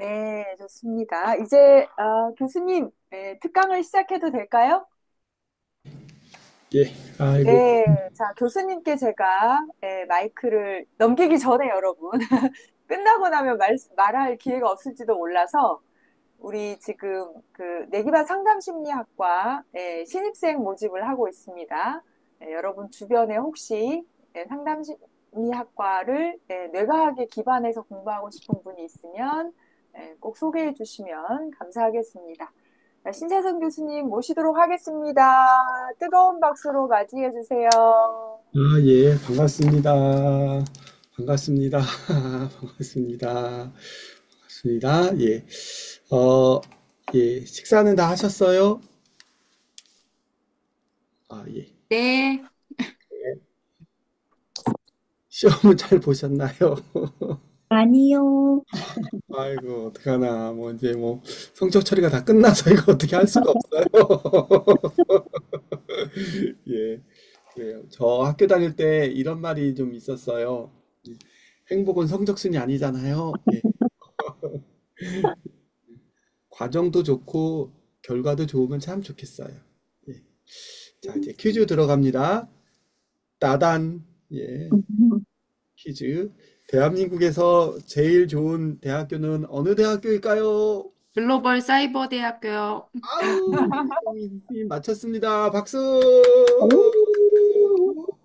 네, 좋습니다. 이제 교수님 특강을 시작해도 될까요? 예, 아이고, 네, 자, 교수님께 제가 마이크를 넘기기 전에 여러분 끝나고 나면 말할 기회가 없을지도 몰라서 우리 지금 그 내기반 상담심리학과 신입생 모집을 하고 있습니다. 여러분 주변에 혹시 상담심리학과를 뇌과학에 기반해서 공부하고 싶은 분이 있으면 꼭 소개해 주시면 감사하겠습니다. 자, 신재선 교수님 모시도록 하겠습니다. 뜨거운 박수로 맞이해 주세요. 예, 반갑습니다. 반갑습니다. 반갑습니다. 반갑습니다. 예, 어, 예, 식사는 다 하셨어요? 예. 네, 시험은 잘 보셨나요? 아니요. 아이고, 어떡하나. 뭐, 이제 뭐, 성적 처리가 다 끝나서 이거 어떻게 할 수가 없어요. 예, 그래요. 저 학교 다닐 때 이런 말이 좀 있었어요. 행복은 성적순이 아니잖아요. 예. 과정도 좋고 결과도 좋으면 참 좋겠어요. 예. 자, 이제 퀴즈 들어갑니다. 따단. 예, 퀴즈. 대한민국에서 제일 좋은 대학교는 어느 대학교일까요? 글로벌 사이버 대학교요. 아우, 선생님 맞췄습니다. 박수!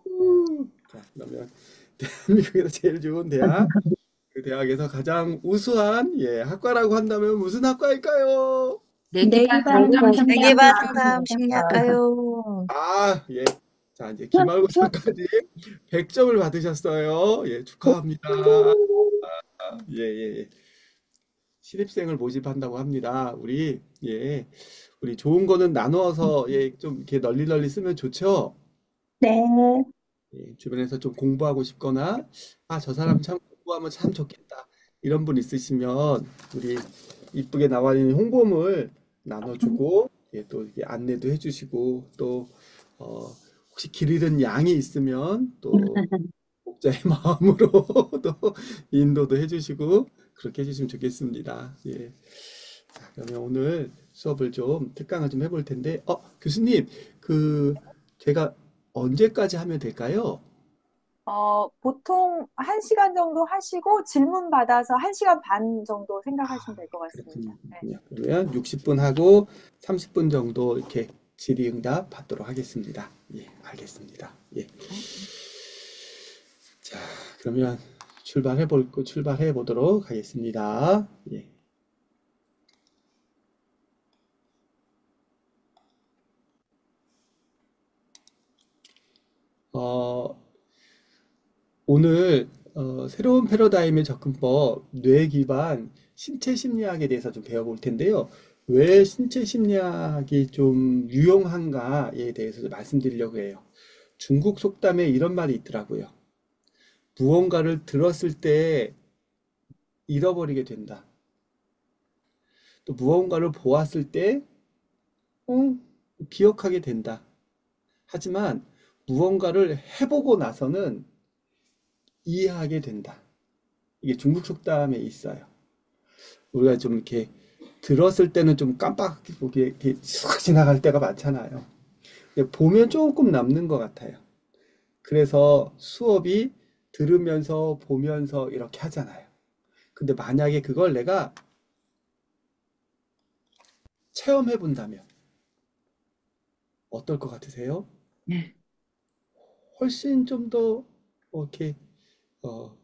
오, 자, 그러면 대한민국에서 제일 좋은 대학, 그 대학에서 가장 우수한 학과라고 한다면 무슨 학과일까요? 내기반 내기반 상담 상담 심리학과. 내기반 상담 심리할까요? 예. 자, 이제 기말고사까지 100점을 받으셨어요. 예, 축하합니다. 예, 예, 예. 신입생을 모집한다고 합니다. 우리 좋은 거는 나누어서 좀 이렇게 널리 널리 쓰면 좋죠. 네. 예, 주변에서 좀 공부하고 싶거나, 저 사람 참 공부하면 참 좋겠다. 이런 분 있으시면 우리 이쁘게 나와 있는 홍보물 나눠주고, 또 이렇게 안내도 해주시고, 또 어, 혹시 길 잃은 양이 있으면 또 목자의 마음으로 또 인도도 해주시고 그렇게 해주시면 좋겠습니다. 예. 자, 그러면 오늘 수업을 좀 특강을 좀 해볼 텐데, 교수님, 그 제가 언제까지 하면 될까요? 보통 1시간 정도 하시고 질문 받아서 1시간 반 정도 생각하시면 될 것 그렇군요. 같습니다. 네. 그러면 60분 하고 30분 정도 이렇게 질의응답 받도록 하겠습니다. 예, 알겠습니다. 예. 자, 그러면 출발해 보도록 하겠습니다. 예. 어, 오늘 새로운 패러다임의 접근법, 뇌 기반 신체 심리학에 대해서 좀 배워볼 텐데요. 왜 신체 심리학이 좀 유용한가에 대해서 좀 말씀드리려고 해요. 중국 속담에 이런 말이 있더라고요. 무언가를 들었을 때 잃어버리게 된다. 또 무언가를 보았을 때 어, 기억하게 된다. 하지만 무언가를 해보고 나서는 이해하게 된다. 이게 중국 속담에 있어요. 우리가 좀 이렇게 들었을 때는 좀 깜빡 이렇게 싹 지나갈 때가 많잖아요. 근데 보면 조금 남는 것 같아요. 그래서 수업이 들으면서 보면서 이렇게 하잖아요. 근데 만약에 그걸 내가 체험해 본다면 어떨 것 같으세요? 네. 훨씬 좀 더 이렇게 어,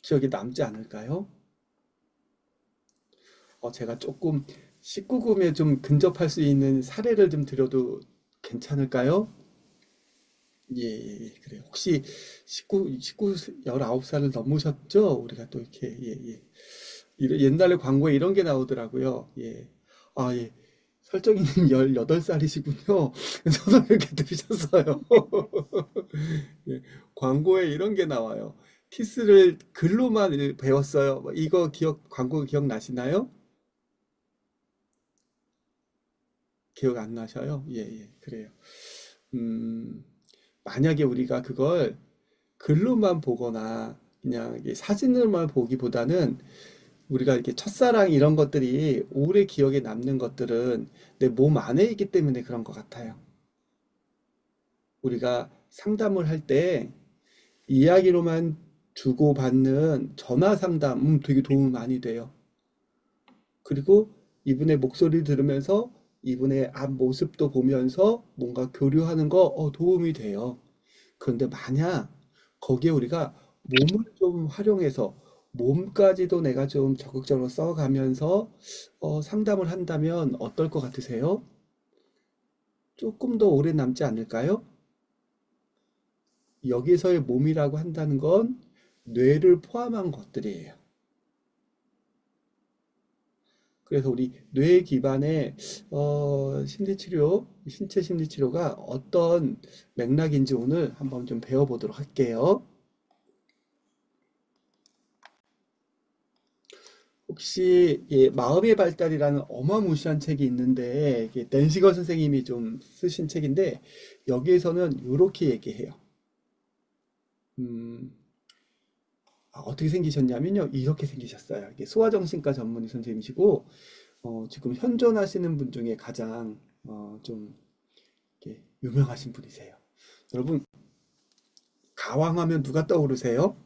기억에 남지 않을까요? 제가 조금 19금에 좀 근접할 수 있는 사례를 좀 드려도 괜찮을까요? 예, 예, 예. 그래요. 혹시 19 살을 넘으셨죠? 우리가 또 이렇게, 예, 예. 옛날에 광고에 이런 게 나오더라고요. 예. 예. 설정이님 18살이시군요. 저도 이렇게 들으셨어요. 예. 광고에 이런 게 나와요. 키스를 글로만 배웠어요. 이거 광고 기억나시나요? 기억 안 나셔요? 예, 예. 그래요. 음, 만약에 우리가 그걸 글로만 보거나 그냥 이게 사진을만 보기보다는 우리가 이렇게 첫사랑 이런 것들이 오래 기억에 남는 것들은 내 몸 안에 있기 때문에 그런 것 같아요. 우리가 상담을 할 때 이야기로만 주고받는 전화 상담, 되게 도움 많이 돼요. 그리고 이분의 목소리 들으면서 이분의 앞모습도 보면서 뭔가 교류하는 거 도움이 돼요. 그런데 만약 거기에 우리가 몸을 좀 활용해서 몸까지도 내가 좀 적극적으로 써가면서 상담을 한다면 어떨 것 같으세요? 조금 더 오래 남지 않을까요? 여기서의 몸이라고 한다는 건 뇌를 포함한 것들이에요. 그래서 우리 뇌 기반의 심리치료, 신체 심리치료가 어떤 맥락인지 오늘 한번 좀 배워보도록 할게요. 혹시 마음의 발달이라는 어마무시한 책이 있는데 이게 댄시거 선생님이 좀 쓰신 책인데 여기에서는 이렇게 얘기해요. 음, 어떻게 생기셨냐면요. 이렇게 생기셨어요. 이게 소아정신과 전문의 선생님이시고 지금 현존하시는 분 중에 가장 좀 이렇게 유명하신 분이세요. 여러분, 가왕하면 누가 떠오르세요?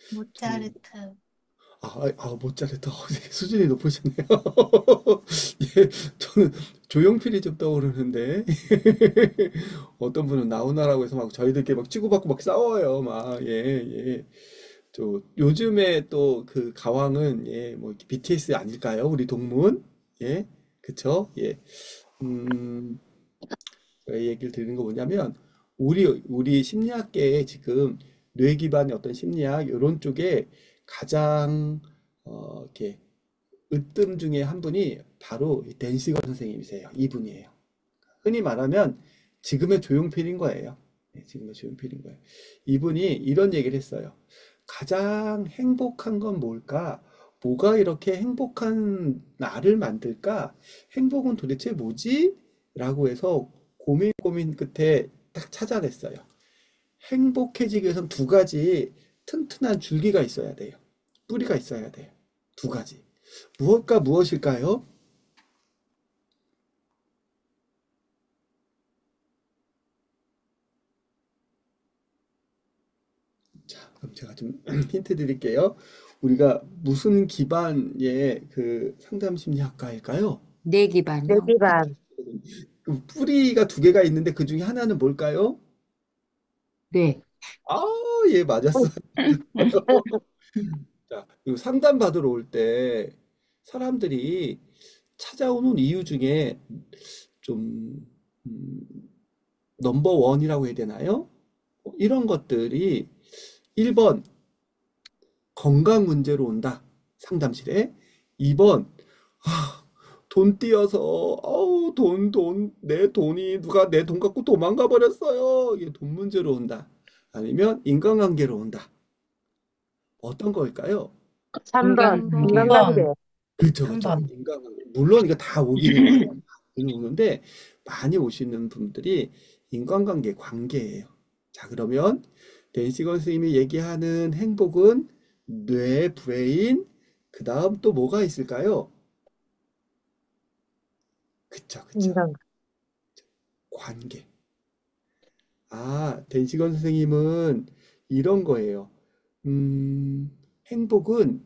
저는 모차르트. 모짜르트 되게 수준이 높으시네요. 예, 저는 조용필이 좀 떠오르는데 어떤 분은 나오나라고 해서 막 저희들끼리 막 치고받고 막 싸워요. 막 예. 요즘에 또 그 가왕은 뭐 BTS 아닐까요? 우리 동문 예, 그쵸? 예, 음, 제가 이 얘기를 드리는 거 뭐냐면 우리 심리학계에 지금 뇌 기반의 어떤 심리학 이런 쪽에 가장 이렇게 으뜸 중에 한 분이 바로 이 댄시거 선생님이세요. 이분이에요. 흔히 말하면 지금의 조용필인 거예요. 네, 지금의 조용필인 거예요. 이분이 이런 얘기를 했어요. 가장 행복한 건 뭘까? 뭐가 이렇게 행복한 나를 만들까? 행복은 도대체 뭐지? 라고 해서 고민 끝에 딱 찾아냈어요. 행복해지기 위해선 두 가지 튼튼한 줄기가 있어야 돼요. 뿌리가 있어야 돼요. 두 가지. 무엇과 무엇일까요? 자, 그럼 제가 좀 힌트 드릴게요. 우리가 무슨 기반의 그 상담 심리학과일까요? 뇌 기반요. 뇌기반. 그 뿌리가 두 개가 있는데 그 중에 하나는 뭘까요? 뇌. 아, 예, 맞았어요. 자, 그리고 상담 받으러 올 때 사람들이 찾아오는 이유 중에 좀 음, 넘버 원이라고 해야 되나요? 이런 것들이 1번 건강 문제로 온다. 상담실에. 2번 돈 띄어서 내 돈이 누가 내 돈 갖고 도망가 버렸어요. 이게 돈 문제로 온다. 아니면 인간관계로 온다. 어떤 걸까요? 3번. 인간관계. 인간관계. 그렇죠, 그렇죠. 3번. 인간관계. 물론 이거 다 오기는 와요. 오기는 오는데 많이 오시는 분들이 인간관계, 관계예요. 자, 그러면 댄시건 선생님이 얘기하는 행복은 뇌, 브레인, 그 다음 또 뭐가 있을까요? 그쵸, 그쵸. 인간. 관계. 댄시건 선생님은 이런 거예요. 행복은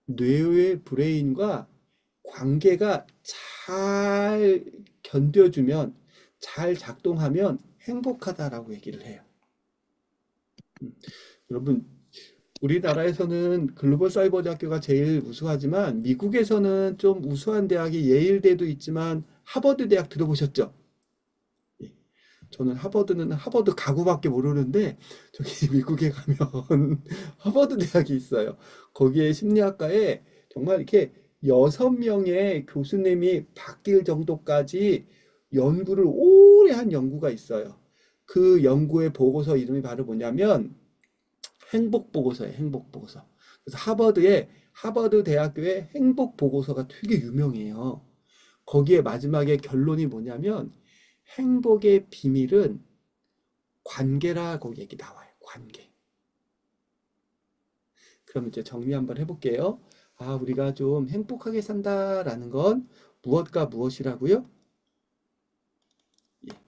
뇌의 브레인과 관계가 잘 견뎌주면, 잘 작동하면 행복하다라고 얘기를 해요. 음, 여러분, 우리나라에서는 글로벌 사이버 대학교가 제일 우수하지만 미국에서는 좀 우수한 대학이 예일대도 있지만 하버드 대학 들어보셨죠? 예. 저는 하버드 가구밖에 모르는데 저기 미국에 가면 하버드 대학이 있어요. 거기에 심리학과에 정말 이렇게 6명의 교수님이 바뀔 정도까지 연구를 오래 한 연구가 있어요. 그 연구의 보고서 이름이 바로 뭐냐면 행복 보고서예요. 행복 보고서. 그래서 하버드 대학교의 행복 보고서가 되게 유명해요. 거기에 마지막에 결론이 뭐냐면 행복의 비밀은 관계라고 얘기 나와요. 관계. 그럼 이제 정리 한번 해볼게요. 아, 우리가 좀 행복하게 산다라는 건 무엇과 무엇이라고요? 예,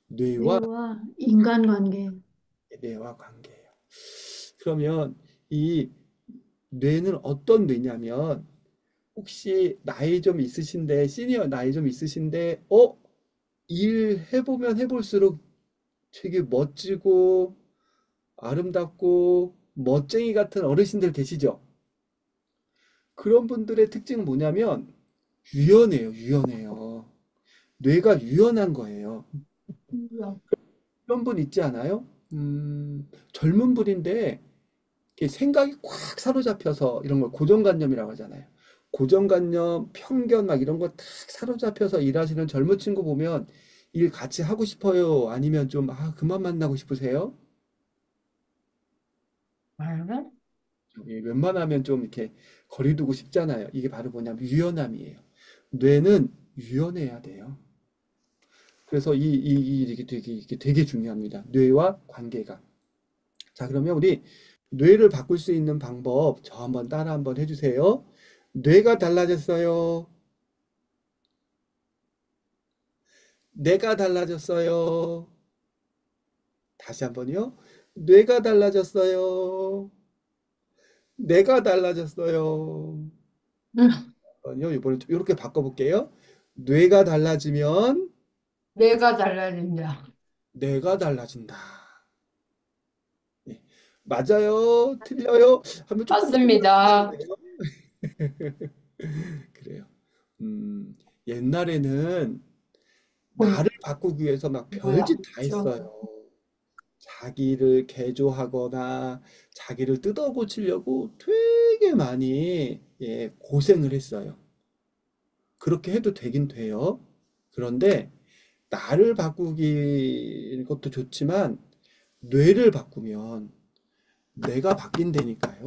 뇌와 뇌와 인간관계. 뇌와 관계예요. 그러면 이 뇌는 어떤 뇌냐면 혹시 나이 좀 있으신데 시니어 나이 좀 있으신데 일 해보면 해볼수록 되게 멋지고 아름답고 멋쟁이 같은 어르신들 계시죠? 그런 분들의 특징은 뭐냐면 유연해요, 유연해요. 뇌가 유연한 거예요. 그런 분 있지 않아요? 젊은 분인데 이렇게 생각이 꽉 사로잡혀서 이런 걸 고정관념이라고 하잖아요. 고정관념, 편견 막 이런 거 탁 사로잡혀서 일하시는 젊은 친구 보면 일 같이 하고 싶어요? 아니면 좀 그만 만나고 싶으세요? 웬만하면 좀 이렇게 거리 두고 싶잖아요. 이게 바로 뭐냐면 유연함이에요. 뇌는 유연해야 돼요. 그래서 이게 되게 중요합니다. 뇌와 관계가. 자, 그러면 우리 뇌를 바꿀 수 있는 방법 저 한번 따라 한번 해주세요. 뇌가 달라졌어요. 뇌가 달라졌어요. 다시 한번요. 뇌가 달라졌어요. 뇌가 달라졌어요. 이번에 이렇게 바꿔볼게요. 뇌가 달라지면 뇌가 달라진다. 뇌가 달라진다. 네. 맞아요? 틀려요? 하면 조금 맞습니다. 그래요. 옛날에는 나를 바꾸기 위해서 막 별짓 다 했어요. 자기를 개조하거나 자기를 뜯어 고치려고 되게 많이 고생을 했어요. 그렇게 해도 되긴 돼요. 그런데 나를 바꾸기 것도 좋지만 뇌를 바꾸면 뇌가 바뀐다니까요.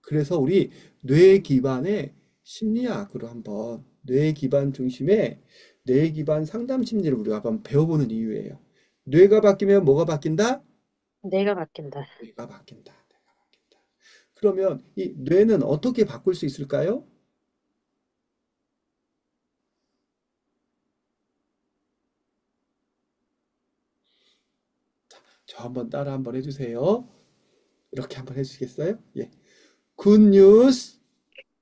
그래서 우리 뇌 기반의 심리학으로 한번 뇌 기반 중심의 뇌 기반 상담 심리를 우리가 한번 배워보는 이유예요. 뇌가 바뀌면 뭐가 바뀐다? 내가 바뀐다. 뇌가 바뀐다. 뇌가 바뀐다. 그러면 이 뇌는 어떻게 바꿀 수 있을까요? 저 한번 따라 한번 해주세요. 이렇게 한번 해주시겠어요? 예. 굿 뉴스,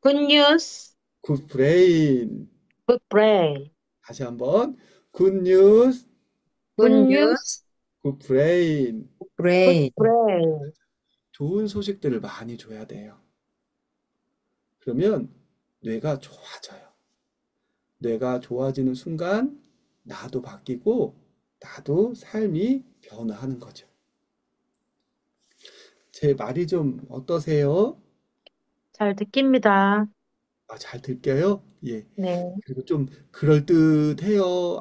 Good news, 굿 브레인. good brain. 다시 한번 굿 뉴스, Good Good news, news, 굿 브레인. good brain. brain. 좋은 소식들을 많이 줘야 돼요. 그러면 뇌가 좋아져요. 뇌가 좋아지는 순간 나도 바뀌고 나도 삶이 변화하는 거죠. 제 말이 좀 어떠세요? 잘 듣깁니다. 잘 들려요? 예. 네, 그리고 좀 그럴듯해요.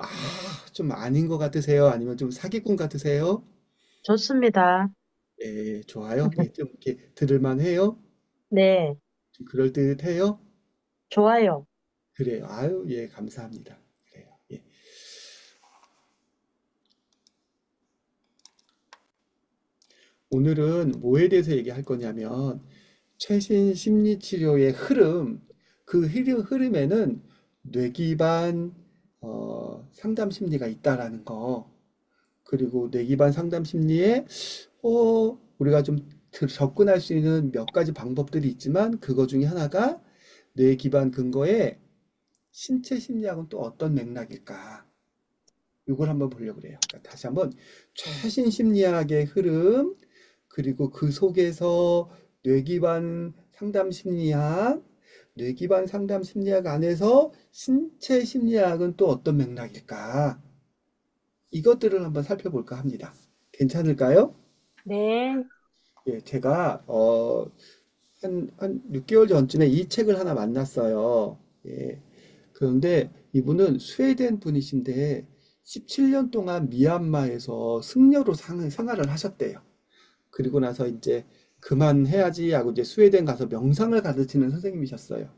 좀 아닌 것 같으세요? 아니면 좀 사기꾼 같으세요? 좋습니다. 예, 좋아요. 예, 좀 이렇게 들을만 해요? 네, 좀 그럴듯해요? 좋아요. 그래요. 아유, 예, 감사합니다. 그래요. 예. 오늘은 뭐에 대해서 얘기할 거냐면 최신 심리 치료의 흐름, 그 흐름에는 뇌 기반 상담 심리가 있다라는 거, 그리고 뇌 기반 상담 심리에 우리가 좀 접근할 수 있는 몇 가지 방법들이 있지만 그거 중에 하나가 뇌 기반 근거에 신체 심리학은 또 어떤 맥락일까? 이걸 한번 보려고 그래요. 그러니까 다시 한번 최신 심리학의 흐름, 그리고 그 속에서 뇌 기반 상담 심리학, 뇌 기반 상담 심리학 안에서 신체 심리학은 또 어떤 맥락일까? 이것들을 한번 살펴볼까 합니다. 괜찮을까요? 네, 예, 제가 한 6개월 전쯤에 이 책을 하나 만났어요. 예. 그런데 이분은 스웨덴 분이신데 17년 동안 미얀마에서 승려로 생활을 하셨대요. 그리고 나서 이제 그만해야지 하고 이제 스웨덴 가서 명상을 가르치는 선생님이셨어요.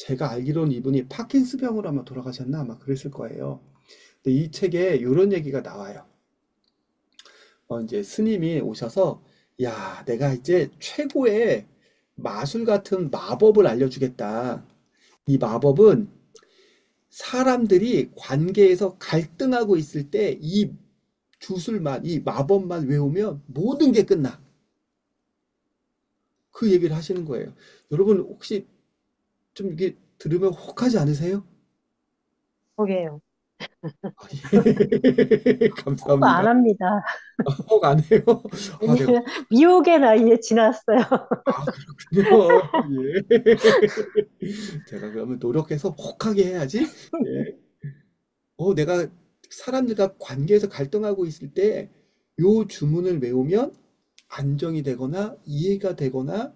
제가 알기로는 이분이 파킨스병으로 아마 돌아가셨나 아마 그랬을 거예요. 근데 이 책에 이런 얘기가 나와요. 이제 스님이 오셔서 야, 내가 이제 최고의 마술 같은 마법을 알려주겠다. 이 마법은 사람들이 관계에서 갈등하고 있을 때 이 주술만, 이 마법만 외우면 모든 게 끝나. 그 얘기를 하시는 거예요. 여러분 혹시 좀 이게 들으면 혹하지 않으세요? 포기해요. 아, 예. 포기 안 감사합니다. 합니다. 혹 안 해요? 아, 내가, 왜냐면 미혹의 나이에 지났어요. 아, 그렇군요. 예. 제가 그러면 노력해서 혹하게 해야지. 예. 내가 사람들과 관계에서 갈등하고 있을 때 요 주문을 외우면 안정이 되거나 이해가 되거나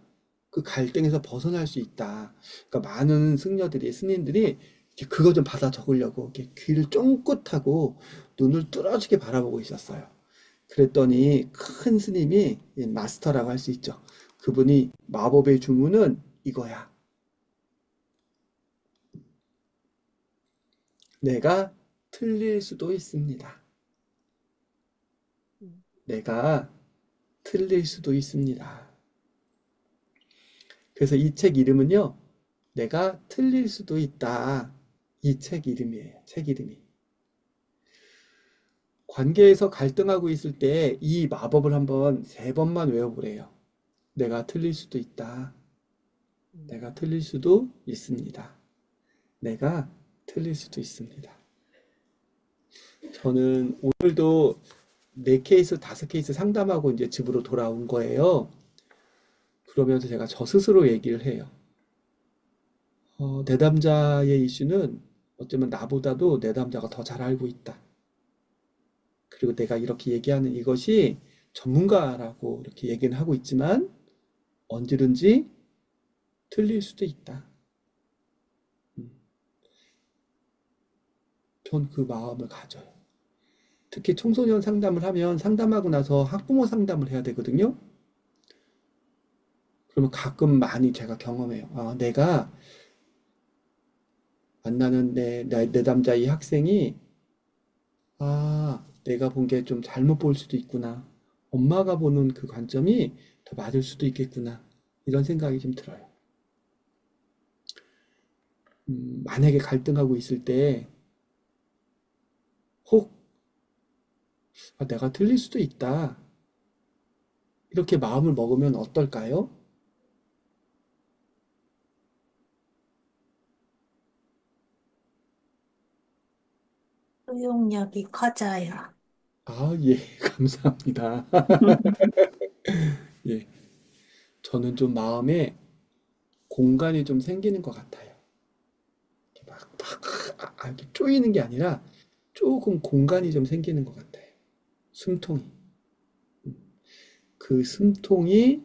그 갈등에서 벗어날 수 있다. 그러니까 많은 승려들이, 스님들이 이렇게 그거 좀 받아 적으려고 이렇게 귀를 쫑긋하고 눈을 뚫어지게 바라보고 있었어요. 그랬더니 큰 스님이 마스터라고 할 수 있죠. 그분이 마법의 주문은 이거야. 내가 틀릴 수도 있습니다. 내가 틀릴 수도 있습니다. 그래서 이 책 이름은요, 내가 틀릴 수도 있다. 이 책 이름이에요. 책 이름이. 관계에서 갈등하고 있을 때 이 마법을 한번 3번만 외워보래요. 내가 틀릴 수도 있다. 내가 틀릴 수도 있습니다. 내가 틀릴 수도 있습니다. 저는 오늘도 4케이스, 5케이스 상담하고 이제 집으로 돌아온 거예요. 그러면서 제가 저 스스로 얘기를 해요. 내담자의 이슈는 어쩌면 나보다도 내담자가 더 잘 알고 있다. 그리고 내가 이렇게 얘기하는 이것이 전문가라고 이렇게 얘기는 하고 있지만 언제든지 틀릴 수도 있다. 전 그 마음을 가져요. 특히 청소년 상담을 하면 상담하고 나서 학부모 상담을 해야 되거든요. 그러면 가끔 많이 제가 경험해요. 아, 내가 만나는 내담자 이 학생이 내가 본 게 좀 잘못 볼 수도 있구나. 엄마가 보는 그 관점이 더 맞을 수도 있겠구나. 이런 생각이 좀 들어요. 만약에 갈등하고 있을 때 혹 내가 틀릴 수도 있다. 이렇게 마음을 먹으면 어떨까요? 수용력이 커져요. 예, 감사합니다. 예, 저는 좀 마음에 공간이 좀 생기는 것 같아요. 이렇게 이렇게 쪼이는 게 아니라 조금 공간이 좀 생기는 것 같아요. 숨통이. 그 숨통이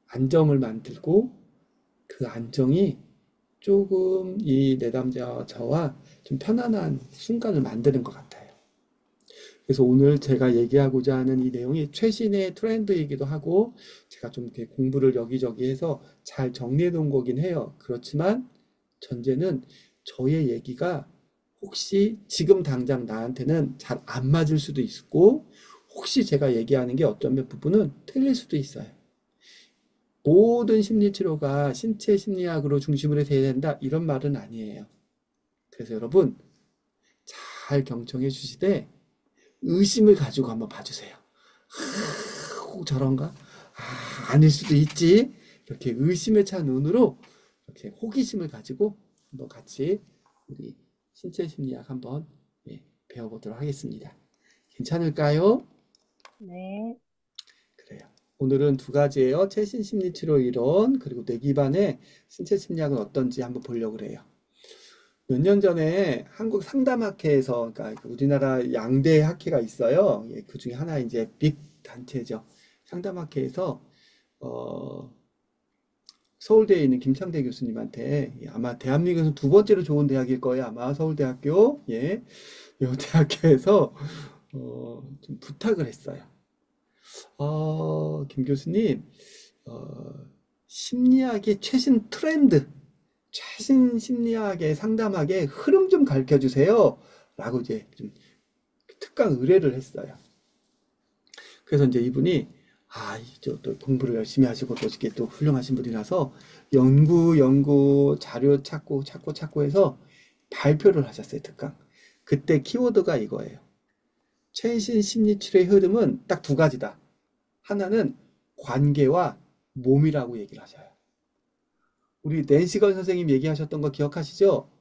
안정을 만들고 그 안정이 조금 이 내담자와 저와 좀 편안한 순간을 만드는 것 같아요. 그래서 오늘 제가 얘기하고자 하는 이 내용이 최신의 트렌드이기도 하고 제가 좀 이렇게 공부를 여기저기 해서 잘 정리해 놓은 거긴 해요. 그렇지만 전제는 저의 얘기가 혹시 지금 당장 나한테는 잘 안 맞을 수도 있고 혹시 제가 얘기하는 게 어떤 몇 부분은 틀릴 수도 있어요. 모든 심리치료가 신체 심리학으로 중심으로 돼야 된다 이런 말은 아니에요. 그래서 여러분 잘 경청해 주시되 의심을 가지고 한번 봐주세요. 혹 저런가? 아닐 수도 있지. 이렇게 의심에 찬 눈으로 이렇게 호기심을 가지고 한번 같이 우리 신체 심리학 한번 배워보도록 하겠습니다. 괜찮을까요? 네. 그래요. 오늘은 2가지예요. 최신 심리치료 이론 그리고 뇌기반의 신체 심리학은 어떤지 한번 보려고 그래요. 몇 년 전에 한국 상담학회에서 그러니까 우리나라 양대 학회가 있어요. 그 중에 하나 이제 빅 단체죠. 상담학회에서 서울대에 있는 김창대 교수님한테 아마 대한민국에서 2번째로 좋은 대학일 거예요. 아마 서울대학교 이 대학교에서 좀 부탁을 했어요. 김 교수님 심리학의 최신 트렌드, 최신 심리학의 상담학의 흐름 좀 가르쳐 주세요. 라고 이제 좀 특강 의뢰를 했어요. 그래서 이제 이분이 또 공부를 열심히 하시고 또 이렇게 또 훌륭하신 분이라서 연구 자료 찾고 해서 발표를 하셨어요, 특강. 그때 키워드가 이거예요. 최신 심리치료의 흐름은 딱 두 가지다. 하나는 관계와 몸이라고 얘기를 하셔요. 우리 낸시건 선생님 얘기하셨던 거 기억하시죠?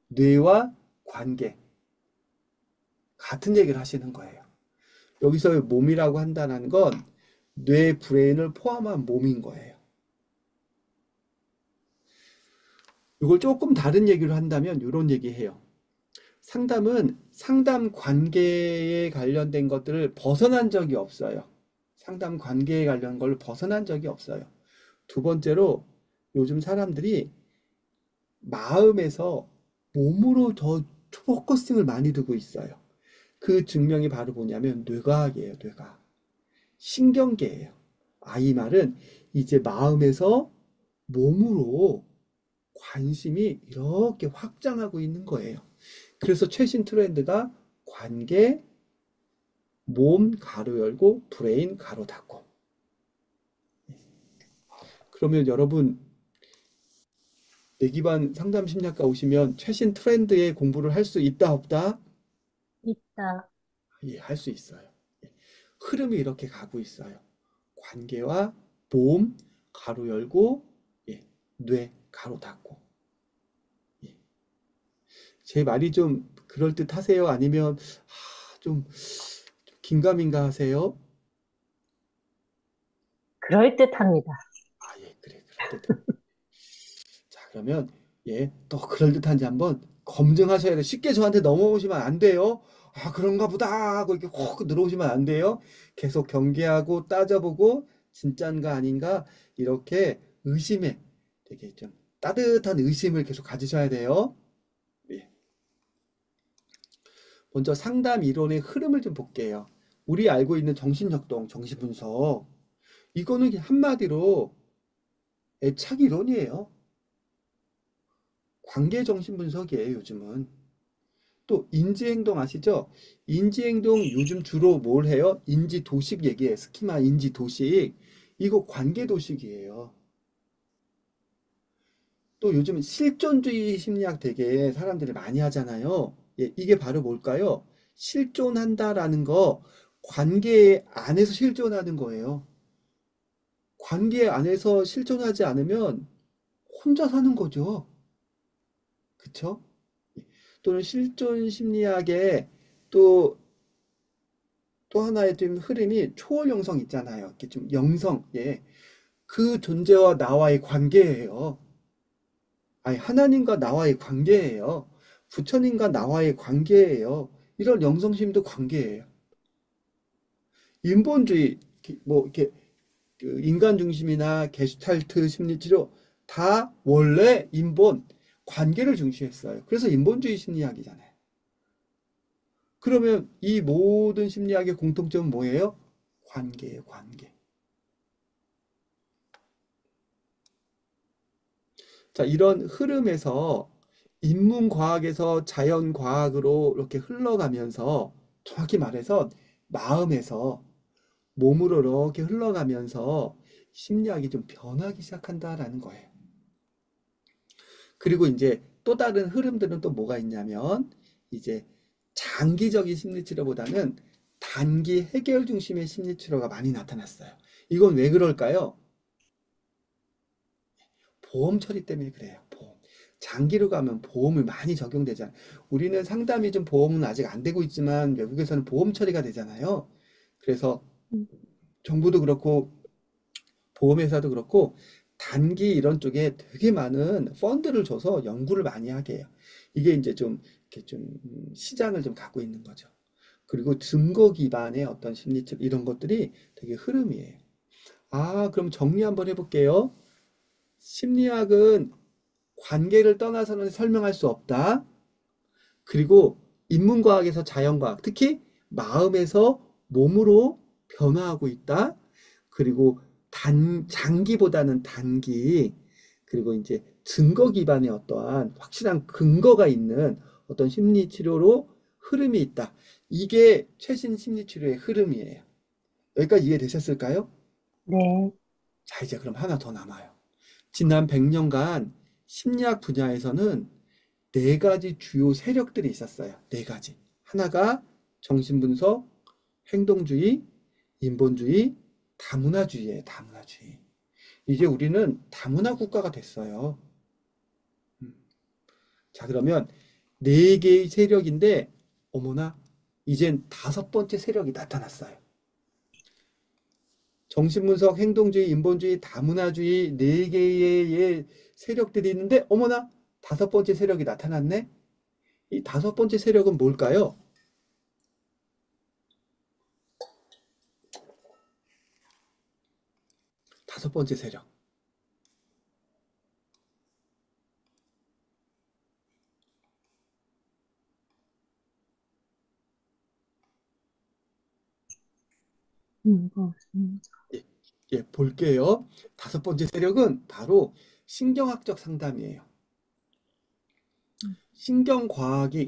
뇌와 관계. 같은 얘기를 하시는 거예요. 여기서 몸이라고 한다는 건 뇌, 브레인을 포함한 몸인 거예요. 이걸 조금 다른 얘기를 한다면 이런 얘기해요. 상담은 상담 관계에 관련된 것들을 벗어난 적이 없어요. 상담 관계에 관련된 걸 벗어난 적이 없어요. 두 번째로 요즘 사람들이 마음에서 몸으로 더 포커싱을 많이 두고 있어요. 그 증명이 바로 뭐냐면 뇌과학이에요. 뇌과학. 신경계예요. 이 말은 이제 마음에서 몸으로 관심이 이렇게 확장하고 있는 거예요. 그래서 최신 트렌드가 관계, 몸 가로 열고 브레인 가로 닫고. 그러면 여러분 뇌기반 상담 심리학과 오시면 최신 트렌드의 공부를 할 수 있다 없다? 있다. 예, 할 수 있어요. 흐름이 이렇게 가고 있어요. 관계와 몸 가로 열고 뇌 가로 닫고. 제 말이 좀 그럴듯하세요? 아니면 좀 긴가민가 하세요? 그럴듯합니다. 예, 그래, 그럴듯해. 자, 그러면 또 그럴듯한지 한번 검증하셔야 돼요. 쉽게 저한테 넘어오시면 안 돼요. 그런가 보다 하고 이렇게 확 들어오시면 안 돼요. 계속 경계하고 따져보고 진짠가 아닌가 이렇게 의심에 되게 좀 따뜻한 의심을 계속 가지셔야 돼요. 먼저 상담 이론의 흐름을 좀 볼게요. 우리 알고 있는 정신역동, 정신분석 이거는 한마디로 애착 이론이에요. 관계정신분석이에요, 요즘은. 또 인지행동 아시죠? 인지행동 요즘 주로 뭘 해요? 인지도식 얘기해요. 스키마 인지도식. 이거 관계도식이에요. 또 요즘 실존주의 심리학 되게 사람들이 많이 하잖아요. 이게 바로 뭘까요? 실존한다라는 거 관계 안에서 실존하는 거예요. 관계 안에서 실존하지 않으면 혼자 사는 거죠. 그쵸? 또는 실존 심리학의 또 하나의 좀 흐름이 초월 영성 있잖아요. 이렇게 좀 영성, 그 존재와 나와의 관계예요. 하나님과 나와의 관계예요. 부처님과 나와의 관계예요. 이런 영성심도 관계예요. 인본주의, 이렇게 그 인간 중심이나 게슈탈트 심리치료 다 원래 인본 관계를 중시했어요. 그래서 인본주의 심리학이잖아요. 그러면 이 모든 심리학의 공통점은 뭐예요? 관계예요, 관계. 자, 이런 흐름에서 인문과학에서 자연과학으로 이렇게 흘러가면서 정확히 말해서 마음에서 몸으로 이렇게 흘러가면서 심리학이 좀 변하기 시작한다라는 거예요. 그리고 이제 또 다른 흐름들은 또 뭐가 있냐면 이제 장기적인 심리치료보다는 단기 해결 중심의 심리치료가 많이 나타났어요. 이건 왜 그럴까요? 보험 처리 때문에 그래요. 보험. 장기로 가면 보험을 많이 적용되잖아요. 우리는 상담이 좀 보험은 아직 안 되고 있지만 외국에서는 보험 처리가 되잖아요. 그래서 정부도 그렇고 보험회사도 그렇고 단기 이런 쪽에 되게 많은 펀드를 줘서 연구를 많이 하게 해요. 이게 이제 좀 이렇게 좀 시장을 좀 갖고 있는 거죠. 그리고 증거 기반의 어떤 심리적 이런 것들이 되게 흐름이에요. 그럼 정리 한번 해볼게요. 심리학은 관계를 떠나서는 설명할 수 없다. 그리고 인문과학에서 자연과학, 특히 마음에서 몸으로 변화하고 있다. 그리고 장기보다는 단기, 그리고 이제 증거 기반의 어떠한 확실한 근거가 있는 어떤 심리 치료로 흐름이 있다. 이게 최신 심리 치료의 흐름이에요. 여기까지 이해되셨을까요? 네. 자, 이제 그럼 하나 더 남아요. 지난 100년간 심리학 분야에서는 네 가지 주요 세력들이 있었어요. 네 가지. 하나가 정신분석, 행동주의, 인본주의, 다문화주의예요. 다문화주의. 이제 우리는 다문화 국가가 됐어요. 자, 그러면 네 개의 세력인데, 어머나, 이젠 다섯 번째 세력이 나타났어요. 정신분석, 행동주의, 인본주의, 다문화주의 네 개의 세력들이 있는데, 어머나, 다섯 번째 세력이 나타났네? 이 다섯 번째 세력은 뭘까요? 다섯 번째 세력. 예, 예, 볼게요. 다섯 번째 세력은 바로 신경학적 상담이에요.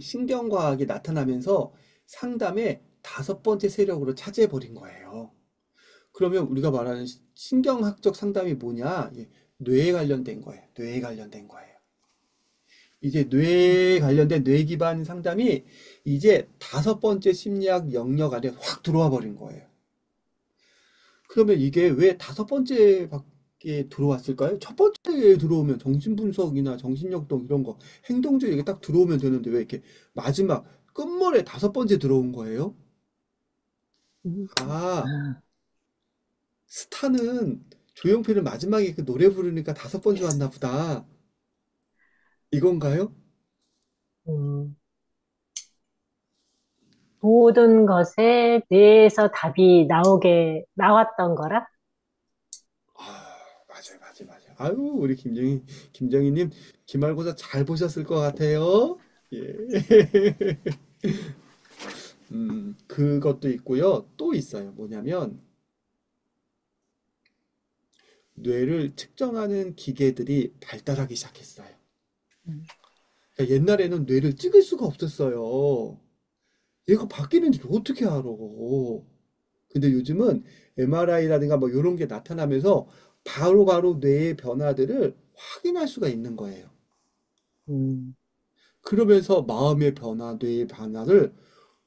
신경과학이 나타나면서 상담의 다섯 번째 세력으로 차지해버린 거예요. 그러면 우리가 말하는 신경학적 상담이 뭐냐? 예, 뇌에 관련된 거예요. 뇌에 관련된 거예요. 이제 뇌에 관련된 뇌 기반 상담이 이제 다섯 번째 심리학 영역 안에 확 들어와 버린 거예요. 그러면 이게 왜 다섯 번째밖에 들어왔을까요? 첫 번째에 들어오면 정신분석이나 정신역동 이런 거, 행동주의 이게 딱 들어오면 되는데 왜 이렇게 마지막 끝물에 다섯 번째 들어온 거예요? 아, 스타는 조용필은 마지막에 그 노래 부르니까 다섯 번째 왔나 보다. 이건가요? 음, 모든 것에 대해서 답이 나왔던 거라? 아, 맞아요. 아유, 우리 김정희님, 기말고사 잘 보셨을 것 같아요. 예. 그것도 있고요. 또 있어요. 뭐냐면, 뇌를 측정하는 기계들이 발달하기 시작했어요. 그러니까 옛날에는 뇌를 찍을 수가 없었어요. 얘가 바뀌는지 어떻게 알아? 근데 요즘은 MRI라든가 뭐 이런 게 나타나면서 바로바로 뇌의 변화들을 확인할 수가 있는 거예요. 음, 그러면서 마음의 변화, 뇌의 변화를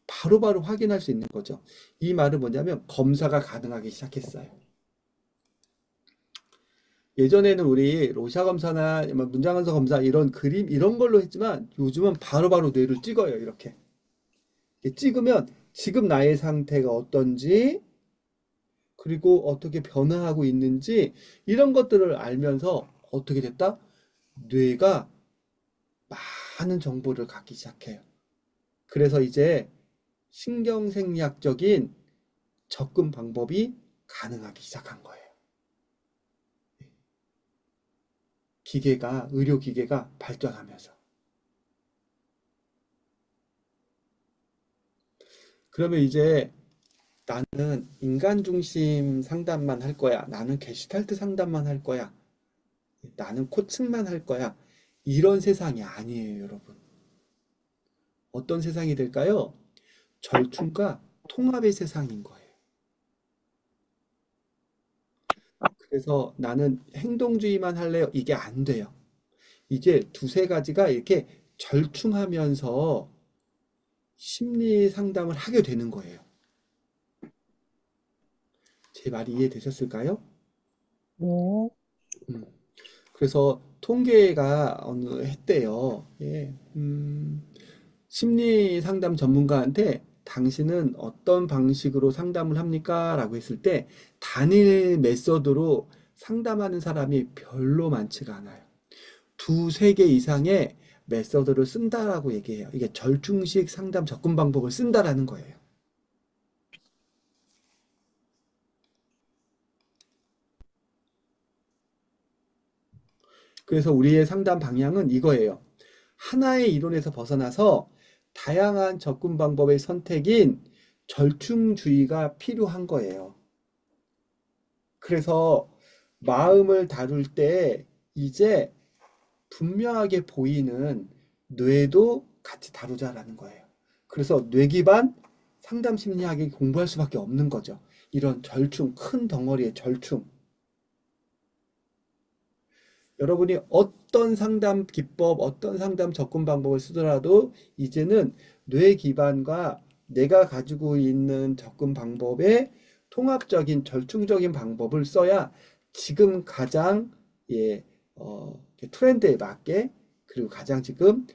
바로바로 확인할 수 있는 거죠. 이 말은 뭐냐면 검사가 가능하기 시작했어요. 예전에는 우리 로샤 검사나 문장한서 검사 이런 그림 이런 걸로 했지만 요즘은 바로바로 뇌를 찍어요. 이렇게 찍으면 지금 나의 상태가 어떤지 그리고 어떻게 변화하고 있는지 이런 것들을 알면서 어떻게 됐다? 뇌가 많은 정보를 갖기 시작해요. 그래서 이제 신경생리학적인 접근 방법이 가능하기 시작한 거예요. 의료기계가 발전하면서. 그러면 이제 나는 인간 중심 상담만 할 거야. 나는 게슈탈트 상담만 할 거야. 나는 코칭만 할 거야. 이런 세상이 아니에요, 여러분. 어떤 세상이 될까요? 절충과 통합의 세상인 거예요. 그래서 나는 행동주의만 할래요. 이게 안 돼요. 이제 두세 가지가 이렇게 절충하면서 심리 상담을 하게 되는 거예요. 제 말이 이해되셨을까요? 네. 음. 그래서 통계가 어느 했대요. 예, 심리 상담 전문가한테 당신은 어떤 방식으로 상담을 합니까? 라고 했을 때 단일 메소드로 상담하는 사람이 별로 많지가 않아요. 두세 개 이상의 메소드를 쓴다라고 얘기해요. 이게 절충식 상담 접근 방법을 쓴다라는 거예요. 그래서 우리의 상담 방향은 이거예요. 하나의 이론에서 벗어나서 다양한 접근 방법의 선택인 절충주의가 필요한 거예요. 그래서 마음을 다룰 때 이제 분명하게 보이는 뇌도 같이 다루자라는 거예요. 그래서 뇌 기반 상담 심리학이 공부할 수밖에 없는 거죠. 이런 절충, 큰 덩어리의 절충. 여러분이 어떤 상담 기법, 어떤 상담 접근 방법을 쓰더라도 이제는 뇌 기반과 내가 가지고 있는 접근 방법의 통합적인 절충적인 방법을 써야 지금 가장 예, 트렌드에 맞게 그리고 가장 지금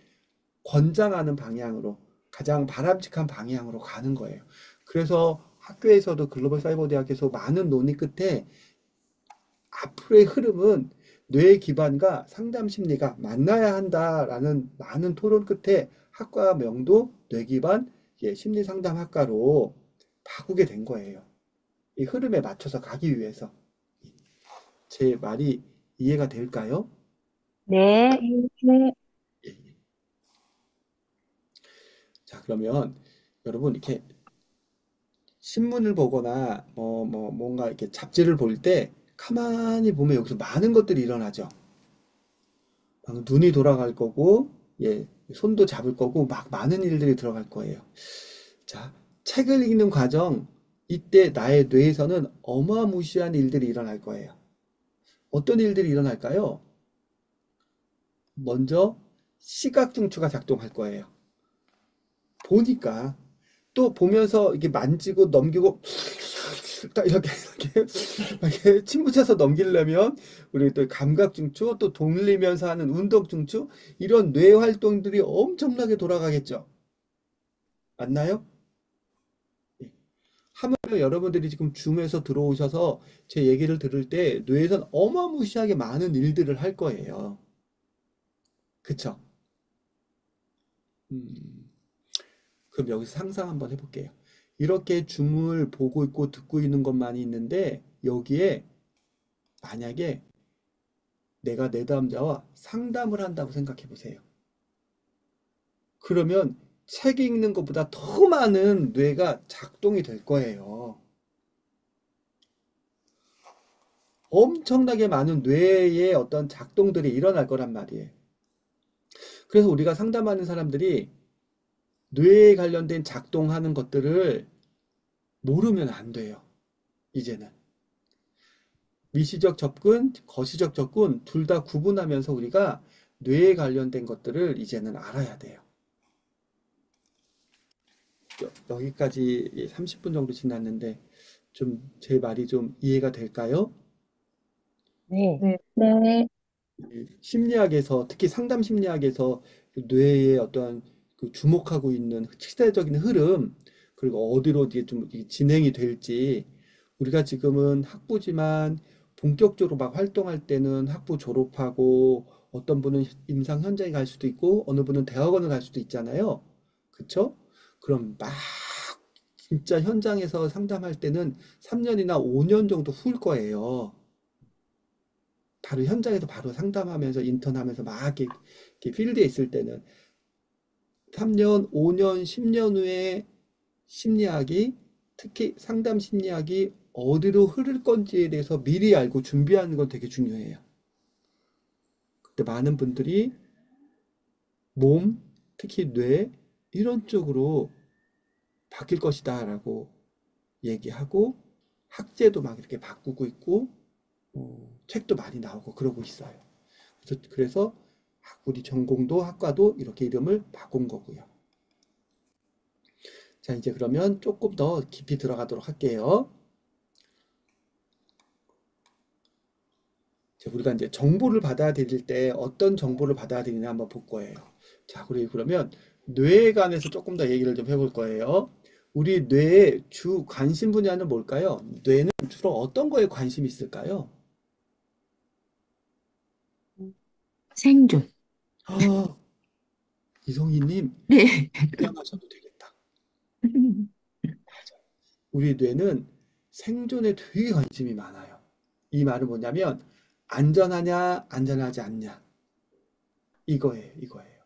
권장하는 방향으로 가장 바람직한 방향으로 가는 거예요. 그래서 학교에서도 글로벌 사이버 대학에서 많은 논의 끝에 앞으로의 흐름은 뇌 기반과 상담 심리가 만나야 한다라는 많은 토론 끝에 학과명도 뇌 기반 심리 상담 학과로 바꾸게 된 거예요. 이 흐름에 맞춰서 가기 위해서. 제 말이 이해가 될까요? 네. 네. 자, 그러면 여러분 이렇게 신문을 보거나 뭔가 이렇게 잡지를 볼 때 가만히 보면 여기서 많은 것들이 일어나죠. 막 눈이 돌아갈 거고, 예, 손도 잡을 거고, 막 많은 일들이 들어갈 거예요. 자, 책을 읽는 과정, 이때 나의 뇌에서는 어마무시한 일들이 일어날 거예요. 어떤 일들이 일어날까요? 먼저 시각 중추가 작동할 거예요. 보니까 또 보면서 이렇게 만지고 넘기고 딱 이렇게 침 붙여서 넘기려면 우리 또 감각 중추 또 돌리면서 하는 운동 중추 이런 뇌 활동들이 엄청나게 돌아가겠죠. 맞나요? 예. 하물며 여러분들이 지금 줌에서 들어오셔서 제 얘기를 들을 때 뇌에선 어마무시하게 많은 일들을 할 거예요. 그쵸? 음, 그럼 여기서 상상 한번 해볼게요. 이렇게 줌을 보고 있고 듣고 있는 것만이 있는데 여기에 만약에 내가 내담자와 상담을 한다고 생각해 보세요. 그러면 책 읽는 것보다 더 많은 뇌가 작동이 될 거예요. 엄청나게 많은 뇌의 어떤 작동들이 일어날 거란 말이에요. 그래서 우리가 상담하는 사람들이 뇌에 관련된 작동하는 것들을 모르면 안 돼요. 이제는. 미시적 접근, 거시적 접근 둘 다 구분하면서 우리가 뇌에 관련된 것들을 이제는 알아야 돼요. 여기까지 30분 정도 지났는데 좀 제 말이 좀 이해가 될까요? 네. 네. 심리학에서 특히 상담 심리학에서 뇌의 어떤 그 주목하고 있는 시대적인 흐름 그리고 어디로 이게 좀 진행이 될지 우리가 지금은 학부지만 본격적으로 막 활동할 때는 학부 졸업하고 어떤 분은 임상 현장에 갈 수도 있고 어느 분은 대학원을 갈 수도 있잖아요. 그쵸? 그럼 막 진짜 현장에서 상담할 때는 3년이나 5년 정도 후일 거예요. 바로 현장에서 바로 상담하면서 인턴하면서 막 이렇게 필드에 있을 때는 3년, 5년, 10년 후에 심리학이 특히 상담 심리학이 어디로 흐를 건지에 대해서 미리 알고 준비하는 건 되게 중요해요. 근데 많은 분들이 몸, 특히 뇌 이런 쪽으로 바뀔 것이다라고 얘기하고 학제도 막 이렇게 바꾸고 있고 책도 많이 나오고 그러고 있어요. 그래서 우리 전공도 학과도 이렇게 이름을 바꾼 거고요. 자, 이제 그러면 조금 더 깊이 들어가도록 할게요. 자, 우리가 이제 정보를 받아들일 때 어떤 정보를 받아들이냐 한번 볼 거예요. 자, 그러면 뇌에 관해서 조금 더 얘기를 좀 해볼 거예요. 우리 뇌의 주 관심 분야는 뭘까요? 뇌는 주로 어떤 거에 관심이 있을까요? 생존. 아, 이성희님, 네. 입양하셔도 되겠다. 우리 뇌는 생존에 되게 관심이 많아요. 이 말은 뭐냐면, 안전하냐, 안전하지 않냐. 이거예요.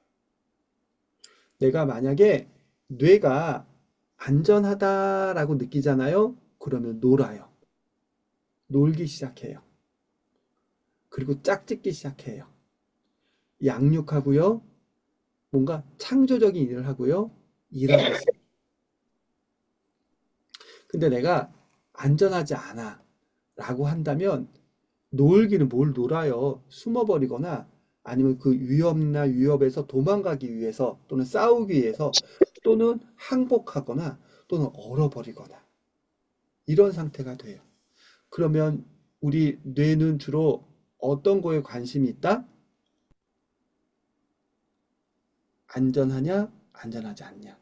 내가 만약에 뇌가 안전하다라고 느끼잖아요? 그러면 놀아요. 놀기 시작해요. 그리고 짝짓기 시작해요. 양육하고요. 뭔가 창조적인 일을 하고요. 일하고 있어요. 근데 내가 안전하지 않아 라고 한다면 놀기는 뭘 놀아요? 숨어버리거나 아니면 그 위험이나 위협에서 도망가기 위해서 또는 싸우기 위해서 또는 항복하거나 또는 얼어버리거나 이런 상태가 돼요. 그러면 우리 뇌는 주로 어떤 거에 관심이 있다? 안전하냐? 안전하지 않냐?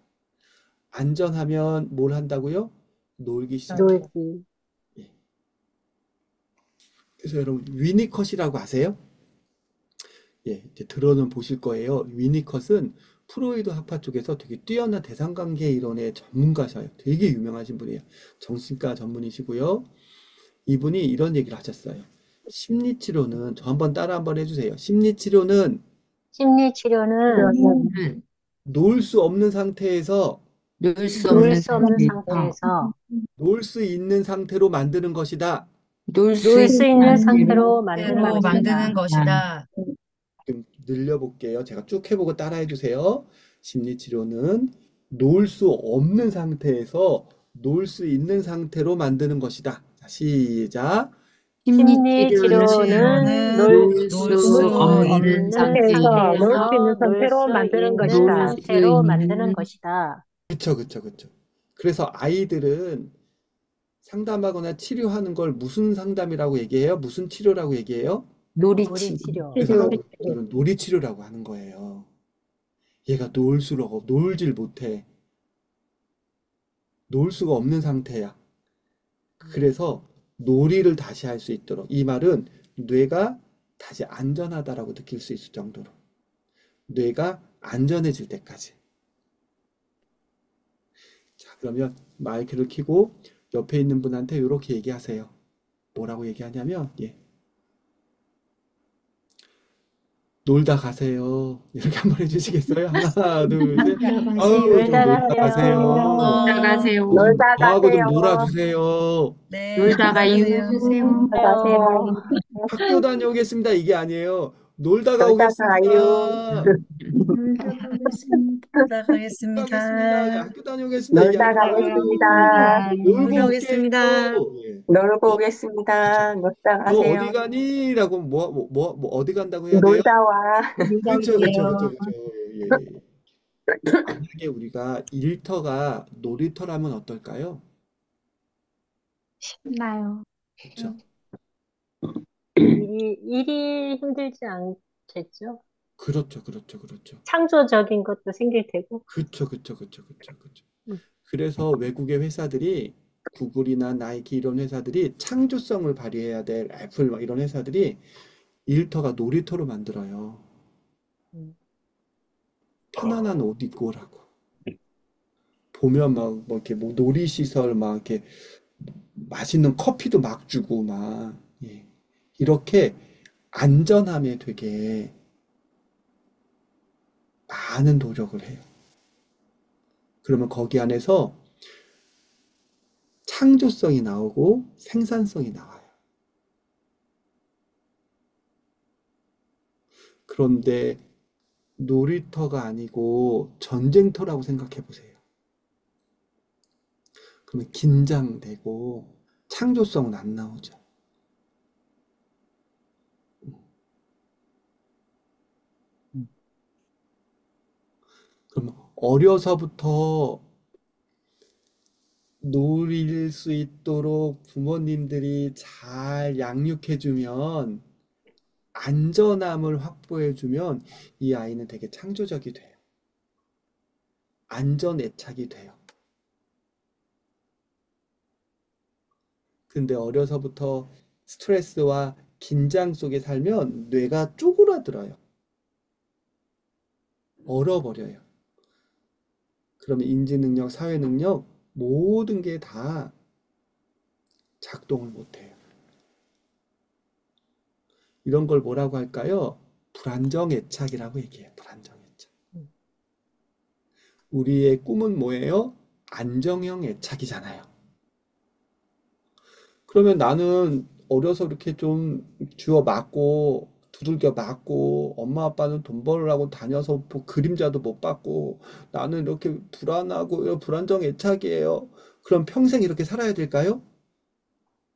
안전하면 뭘 한다고요? 놀기 시작해요. 놀기. 예. 그래서 여러분 위니컷이라고 아세요? 예, 이제 들어는 보실 거예요. 위니컷은 프로이드 학파 쪽에서 되게 뛰어난 대상관계 이론의 전문가셔요. 되게 유명하신 분이에요. 정신과 전문이시고요. 이분이 이런 얘기를 하셨어요. 심리치료는 저 한번 따라 한번 해주세요. 심리치료는 심리치료는 놀 수 없는 상태에서 놀 수 놀 없는 수 없는 상태에서 상태에서 놀 수 있는 상태로 만드는 것이다. 놀 수 놀 수 있는 상태로 상태로 만드는 만드는 것이다. 것이다. 좀 늘려볼게요. 제가 쭉 해보고 따라해 주세요. 심리치료는 놀 수 없는 상태에서 놀 수 있는 상태로 만드는 것이다. 자, 시작. 심리치료는 놀 수 없는 상태에서 놀 수 있는 상태로 만드는 것이다. 상태로 만드는 것이다. 그쵸, 그쵸, 그쵸. 그래서 아이들은 상담하거나 치료하는 걸 무슨 상담이라고 얘기해요? 무슨 치료라고 얘기해요? 놀이치. 놀이치료. 그래서 아버지들은 놀이치료라고 하는 거예요. 얘가 놀수록 놀질 못해. 놀 수가 없는 상태야. 그래서 놀이를 다시 할 수 있도록. 이 말은 뇌가 다시 안전하다라고 느낄 수 있을 정도로. 뇌가 안전해질 때까지. 자, 그러면 마이크를 켜고 옆에 있는 분한테 이렇게 얘기하세요. 뭐라고 얘기하냐면, 예. 놀다 가세요. 이렇게 한번 해주시겠어요? 하나, 둘, 셋. 아유, 좀 놀다 놀다 가세요. 놀다 가세요. 놀다 저하고 좀 가세요. 놀아주세요. 놀다가 이웃주세요. 가세요. 학교 다녀오겠습니다. 이게 아니에요. 놀다가 놀다 오겠습니다. 놀다 가겠습니다. 가겠습니다. 네, 학교 다녀오겠습니다. 이게 놀다 아니라 가겠습니다. 놀고 오겠습니다. 올게요. 예. 놀고 너, 오겠습니다. 놀다 너 가세요. 어디 가니? 라고 뭐 어디 간다고 해야 돼요? 놀다 와. 그렇죠, 그렇죠, 그렇죠, 그렇죠. 예, 예, 예. 만약에 우리가 일터가 놀이터라면 어떨까요? 신나요. 그렇죠. 일이 힘들지 않겠죠? 그렇죠, 그렇죠, 그렇죠. 창조적인 것도 생길 테고. 그쵸, 그쵸, 그쵸, 그쵸, 그쵸. 음. 그래서 외국의 회사들이 구글이나 나이키 이런 회사들이 창조성을 발휘해야 될 애플 막 이런 회사들이 일터가 놀이터로 만들어요. 음. 편안한 옷 입고 오라고. 보면 막 뭐 이렇게 뭐 놀이시설 막 이렇게 맛있는 커피도 막 주고 막 예. 이렇게 안전함에 되게 많은 노력을 해요. 그러면 거기 안에서 창조성이 나오고 생산성이 나와요. 그런데 놀이터가 아니고 전쟁터라고 생각해 보세요. 그러면 긴장되고 창조성은 안 나오죠. 그러면 어려서부터 놀릴 수 있도록 부모님들이 잘 양육해주면 안전함을 확보해주면 이 아이는 되게 창조적이 돼요. 안전 애착이 돼요. 근데 어려서부터 스트레스와 긴장 속에 살면 뇌가 쪼그라들어요. 얼어버려요. 그러면 인지 능력, 사회 능력 모든 게 다 작동을 못해요. 이런 걸 뭐라고 할까요? 불안정 애착이라고 얘기해요. 불안정 애착. 우리의 꿈은 뭐예요? 안정형 애착이잖아요. 그러면 나는 어려서 이렇게 좀 주워 맞고 두들겨 맞고 엄마 아빠는 돈 벌으라고 다녀서 뭐 그림자도 못 받고 나는 이렇게 불안하고 이런 불안정 애착이에요. 그럼 평생 이렇게 살아야 될까요?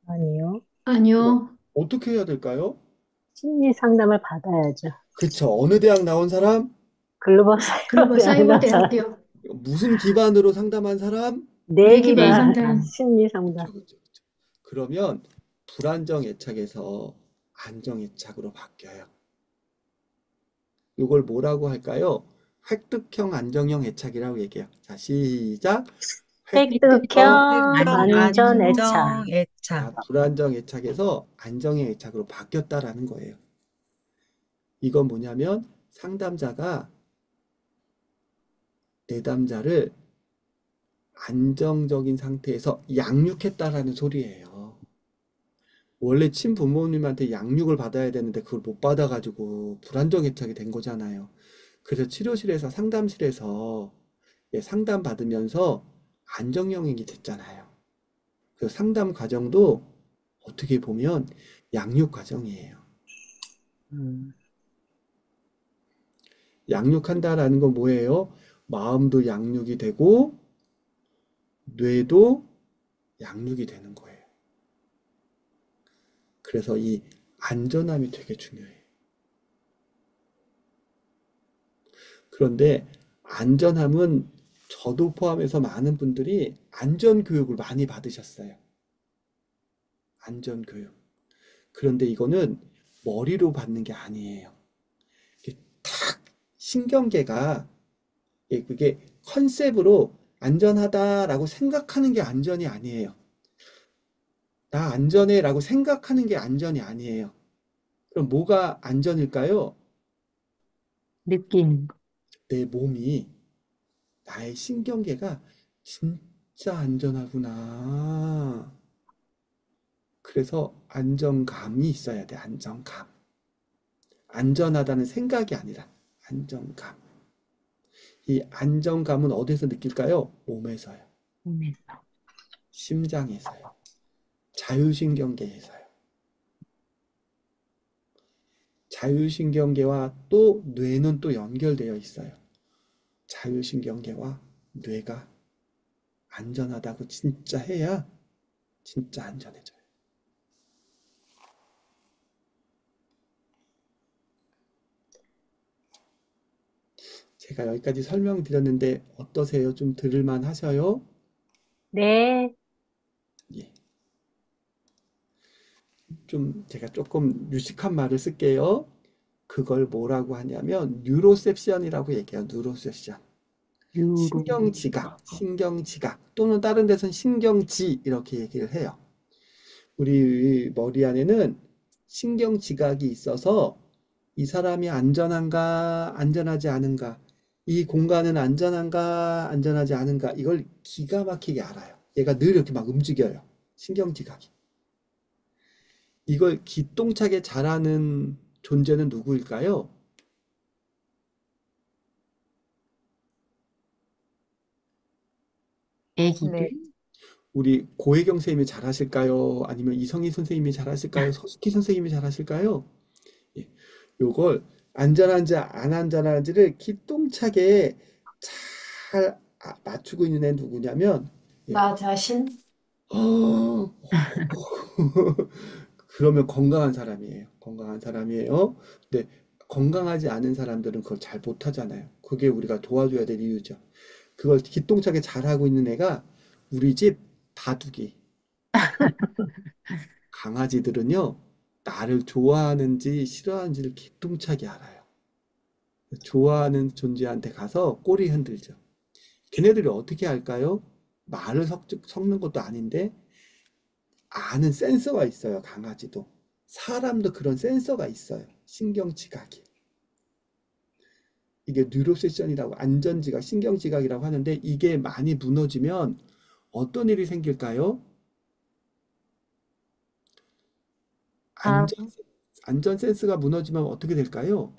아니요. 그럼 아니요. 어떻게 해야 될까요? 심리 상담을 받아야죠. 그쵸. 어느 대학 나온 사람? 글로벌 글로벌 사이버대학 사이버 나와서 대학교 무슨 기반으로 상담한 사람? 뇌기반 뇌기반 상담. 심리 상담. 그쵸, 그쵸, 그쵸. 그러면 불안정 애착에서 안정 애착으로 바뀌어요. 이걸 뭐라고 할까요? 획득형 안정형 애착이라고 얘기해요. 자, 시작. 획득형 획득형 안전 애착. 안정 애착. 자, 불안정 애착에서 안정형 애착으로 바뀌었다라는 거예요. 이건 뭐냐면 상담자가 내담자를 안정적인 상태에서 양육했다라는 소리예요. 원래 친부모님한테 양육을 받아야 되는데 그걸 못 받아가지고 불안정 애착이 된 거잖아요. 그래서 치료실에서 상담실에서 상담 받으면서 안정형이 됐잖아요. 그 상담 과정도 어떻게 보면 양육 과정이에요. 양육한다라는 건 뭐예요? 마음도 양육이 되고 뇌도 양육이 되는 거예요. 그래서 이 안전함이 되게 중요해요. 그런데 안전함은 저도 포함해서 많은 분들이 안전교육을 많이 받으셨어요. 안전교육. 그런데 이거는 머리로 받는 게 아니에요. 이게 탁 신경계가 그게 컨셉으로 안전하다라고 생각하는 게 안전이 아니에요. 나 안전해라고 생각하는 게 안전이 아니에요. 그럼 뭐가 안전일까요? 느낌. 내 몸이 나의 신경계가 진짜 안전하구나. 그래서 안정감이 있어야 돼. 안정감. 안전하다는 생각이 아니라 안정감. 이 안정감은 어디서 느낄까요? 몸에서요. 몸에서. 심장에서요. 자율신경계에서요. 자율신경계와 또 뇌는 또 연결되어 있어요. 자율신경계와 뇌가 안전하다고 진짜 해야 진짜 안전해져요. 제가 여기까지 설명드렸는데 어떠세요? 좀 들을만 하셔요? 네. 예. 좀 제가 조금 유식한 말을 쓸게요. 그걸 뭐라고 하냐면 뉴로셉션이라고 얘기해요. 뉴로셉션. 신경지각, 신경지각 또는 다른 데서는 신경지 이렇게 얘기를 해요. 우리 머리 안에는 신경지각이 있어서 이 사람이 안전한가, 안전하지 않은가, 이 공간은 안전한가, 안전하지 않은가, 이걸 기가 막히게 알아요. 얘가 늘 이렇게 막 움직여요. 신경지각이. 이걸 기똥차게 잘하는 존재는 누구일까요? 애기들. 네. 우리 고혜경 선생님이 잘하실까요? 아니면 이성희 선생님이 잘하실까요? 서숙희 선생님이 잘하실까요? 예. 요걸 안전한지 안 안전한지를 기똥차게 잘 맞추고 있는 애 누구냐면 나 자신? 어, 그러면 건강한 사람이에요. 건강한 사람이에요. 근데 건강하지 않은 사람들은 그걸 잘 못하잖아요. 그게 우리가 도와줘야 될 이유죠. 그걸 기똥차게 잘하고 있는 애가 우리 집 바둑이. 강아지들은요, 나를 좋아하는지 싫어하는지를 기똥차게 알아요. 좋아하는 존재한테 가서 꼬리 흔들죠. 걔네들이 어떻게 할까요? 말을 섞는 것도 아닌데 아는 센서가 있어요. 강아지도. 사람도 그런 센서가 있어요. 신경지각이. 이게 뉴로세션이라고 안전지각, 신경지각이라고 하는데 이게 많이 무너지면 어떤 일이 생길까요? 아, 안전 센스가 무너지면 어떻게 될까요?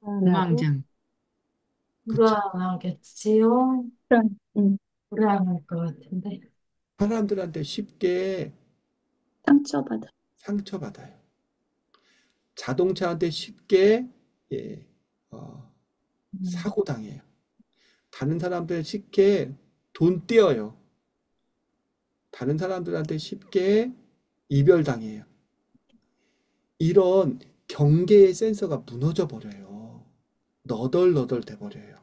공황증. 그쵸. 불안하겠지요? 음, 불안할 것 같은데. 사람들한테 쉽게 상처받아. 상처받아요. 자동차한테 쉽게 예, 사고 당해요. 다른 사람들 쉽게 돈 떼어요. 다른 사람들한테 쉽게 이별당해요. 이런 경계의 센서가 무너져 버려요. 너덜너덜 돼 버려요.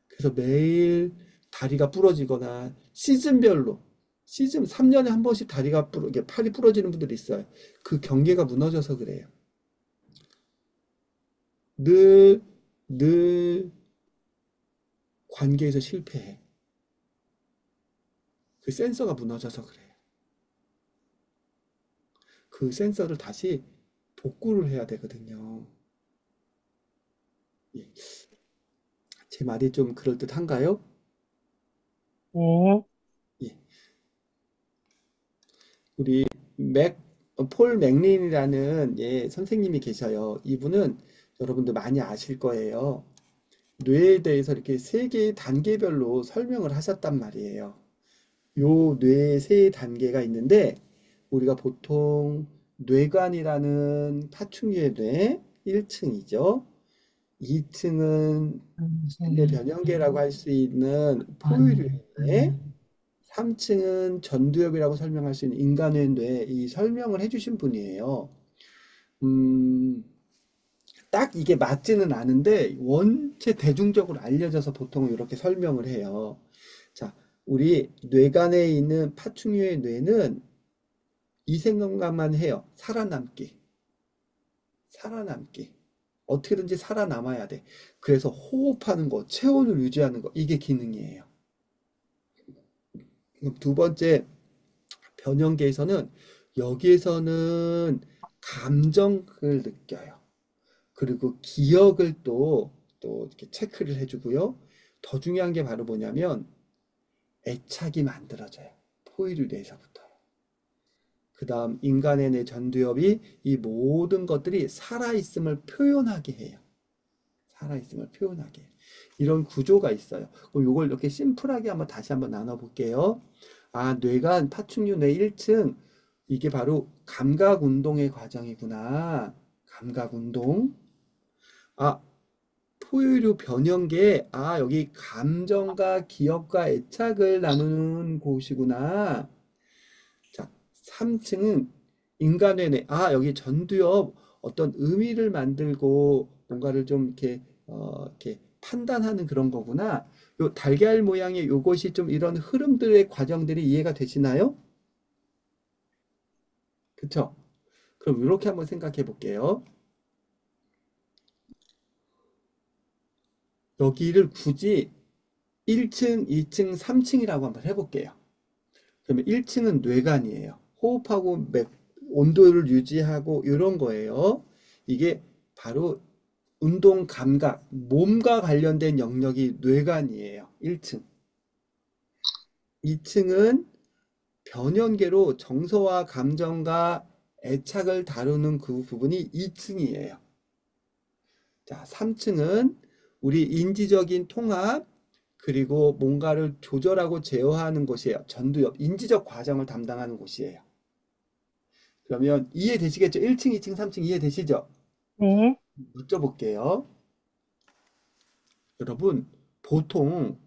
그래서 매일 다리가 부러지거나 시즌별로 시즌 3년에 한 번씩 이게 팔이 부러지는 분들이 있어요. 그 경계가 무너져서 그래요. 늘 관계에서 실패해. 그 센서가 무너져서 그래요. 그 센서를 다시 복구를 해야 되거든요. 예. 제 말이 좀 그럴듯한가요? 네. 예. 우리 폴 맥린이라는 선생님이 계셔요. 이분은 여러분들 많이 아실 거예요. 뇌에 대해서 이렇게 세 개의 단계별로 설명을 하셨단 말이에요. 요 뇌의 세 단계가 있는데 우리가 보통 뇌관이라는 파충류의 뇌 1층이죠. 2층은 인내 변형계라고 할 수 있는 포유류의 뇌, 3층은 전두엽이라고 설명할 수 있는 인간의 뇌, 이 설명을 해주신 분이에요. 딱 이게 맞지는 않은데 원체 대중적으로 알려져서 보통 이렇게 설명을 해요. 자, 우리 뇌관에 있는 파충류의 뇌는 이 생각만 해요. 살아남기. 어떻게든지 살아남아야 돼. 그래서 호흡하는 거, 체온을 유지하는 거, 이게 기능이에요. 그럼 두 번째 변형계에서는 여기에서는 감정을 느껴요. 그리고 기억을 또 이렇게 체크를 해주고요. 더 중요한 게 바로 뭐냐면 애착이 만들어져요. 포유류 뇌에서부터. 그 다음 인간의 뇌 전두엽이 이 모든 것들이 살아있음을 표현하게 해요. 이런 구조가 있어요. 그럼 이걸 이렇게 심플하게 다시 한번 나눠볼게요. 뇌관 파충류 뇌 1층, 이게 바로 감각운동의 과정이구나. 감각운동. 포유류 변형계, 여기 감정과 기억과 애착을 나누는 곳이구나. 자, 3층은 인간의 뇌, 여기 전두엽 어떤 의미를 만들고 뭔가를 좀 이렇게 판단하는 그런 거구나. 요 달걀 모양의 요것이 좀 이런 흐름들의 과정들이 이해가 되시나요? 그쵸? 그럼 이렇게 한번 생각해 볼게요. 여기를 굳이 1층, 2층, 3층이라고 한번 해볼게요. 그러면 1층은 뇌관이에요. 호흡하고 온도를 유지하고 이런 거예요. 이게 바로 운동 감각, 몸과 관련된 영역이 뇌관이에요. 1층. 2층은 변형계로 정서와 감정과 애착을 다루는 그 부분이 2층이에요. 자, 3층은 우리 인지적인 통합, 그리고 뭔가를 조절하고 제어하는 곳이에요. 전두엽, 인지적 과정을 담당하는 곳이에요. 그러면 이해되시겠죠? 1층, 2층, 3층 이해되시죠? 네. 여쭤볼게요. 여러분, 보통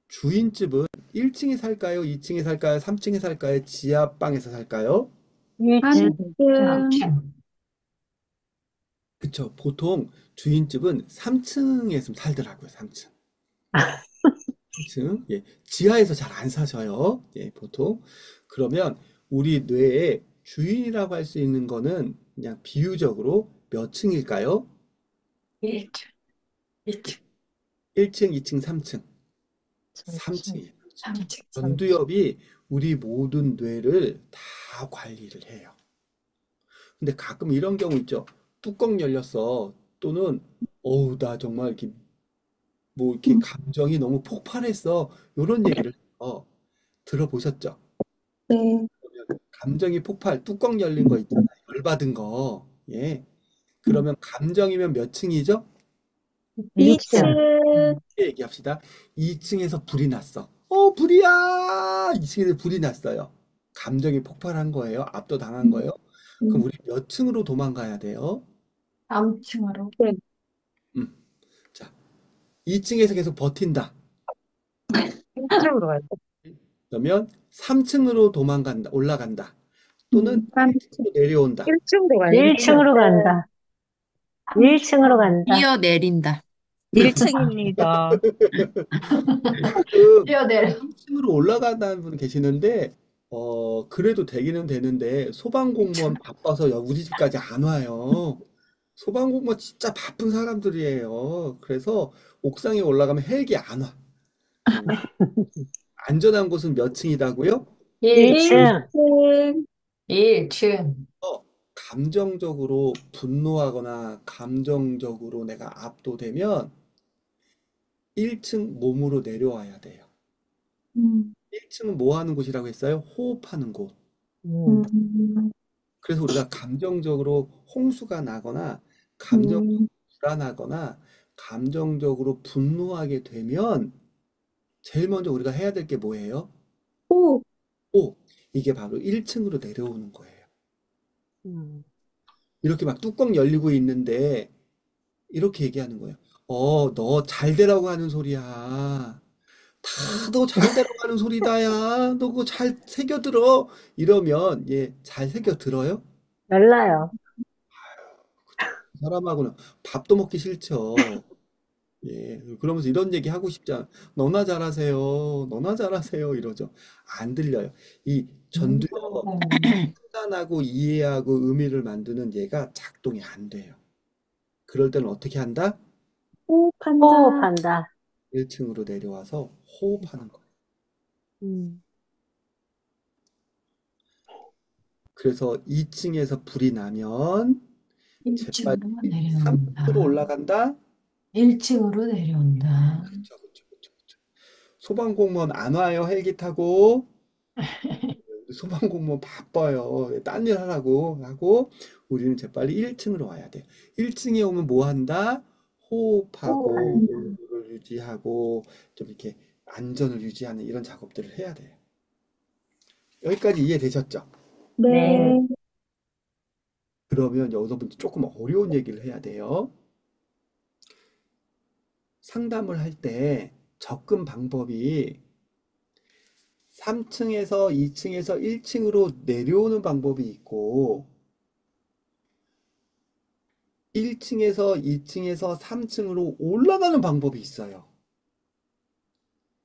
주인집은 1층에 살까요? 2층에 살까요? 3층에 살까요? 지하방에서 살까요? 1층. 그쵸. 보통 주인집은 3층에 살더라고요. 3층. 3층. 예. 지하에서 잘 안 사셔요. 예, 보통. 그러면 우리 뇌의 주인이라고 할 수 있는 거는 그냥 비유적으로 몇 층일까요? 1층, 2층, 1층, 2층, 3층. 3층이에요. 전두엽이 우리 모든 뇌를 다 관리를 해요. 근데 가끔 이런 경우 있죠. 뚜껑 열렸어. 또는 나 정말 이렇게 감정이 너무 폭발했어. 이런 얘기를 들어보셨죠? 네. 감정이 폭발, 뚜껑 열린 거 있잖아요. 열받은 거. 예. 그러면 감정이면 몇 층이죠? 2층. 얘기합시다. 2층에서 불이 났어. 불이야! 2층에서 불이 났어요. 감정이 폭발한 거예요. 압도당한 거예요. 그럼 우리 몇 층으로 도망가야 돼요? 3층으로. 음. 자, 2층에서 계속 버틴다. 1층으로 가요. 그러면 3층으로 올라간다. 또는 1층으로 내려온다. 1층으로 가요. 1층으로 간다. 1층으로 간다. 뛰어내린다. 1층입니다. 그 뛰어내려. 3층으로 올라간다는 분 계시는데, 그래도 되기는 되는데, 소방공무원 바빠서 우리 집까지 안 와요. 소방공무원 진짜 바쁜 사람들이에요. 그래서 옥상에 올라가면 헬기 안 와. 안전한 곳은 몇 층이라고요? 1층. 1층. 감정적으로 분노하거나 감정적으로 내가 압도되면 1층 몸으로 내려와야 돼요. 1층은 뭐 하는 곳이라고 했어요? 호흡하는 곳. 그래서 우리가 감정적으로 홍수가 나거나 감정적으로 불안하거나 감정적으로 분노하게 되면 제일 먼저 우리가 해야 될 게 뭐예요? 오, 이게 바로 1층으로 내려오는 거예요. 음. 이렇게 막 뚜껑 열리고 있는데 이렇게 얘기하는 거예요. 너 잘 되라고 하는 소리야. 다 너 잘 되라고 하는 소리다야. 너 그거 잘 새겨들어. 이러면 얘 잘 새겨들어요? 몰라요. 그 사람하고는 밥도 먹기 싫죠. 예, 그러면서 이런 얘기 하고 싶지 않아. 너나 잘하세요. 너나 잘하세요. 이러죠. 안 들려요. 이 전두엽, 판단하고 이해하고 의미를 만드는 얘가 작동이 안 돼요. 그럴 때는 어떻게 한다? 호흡한다. 1층으로 내려와서 호흡하는 거예요. 그래서 2층에서 불이 나면 재빨리 1층으로 내려온다. 3층으로 올라간다? 1층으로 내려온다. 그쵸, 그쵸, 그쵸, 그쵸. 소방공무원 안 와요, 헬기 타고. 소방공무원 바빠요. 딴 일 하라고 하고 우리는 재빨리 1층으로 와야 돼요. 1층에 오면 뭐 한다? 호흡하고 온도를 유지하고 좀 이렇게 안전을 유지하는 이런 작업들을 해야 돼요. 여기까지 이해되셨죠? 네. 그러면 여러분들 조금 어려운 얘기를 해야 돼요. 상담을 할 때 접근 방법이 3층에서 2층에서 1층으로 내려오는 방법이 있고 1층에서 2층에서 3층으로 올라가는 방법이 있어요.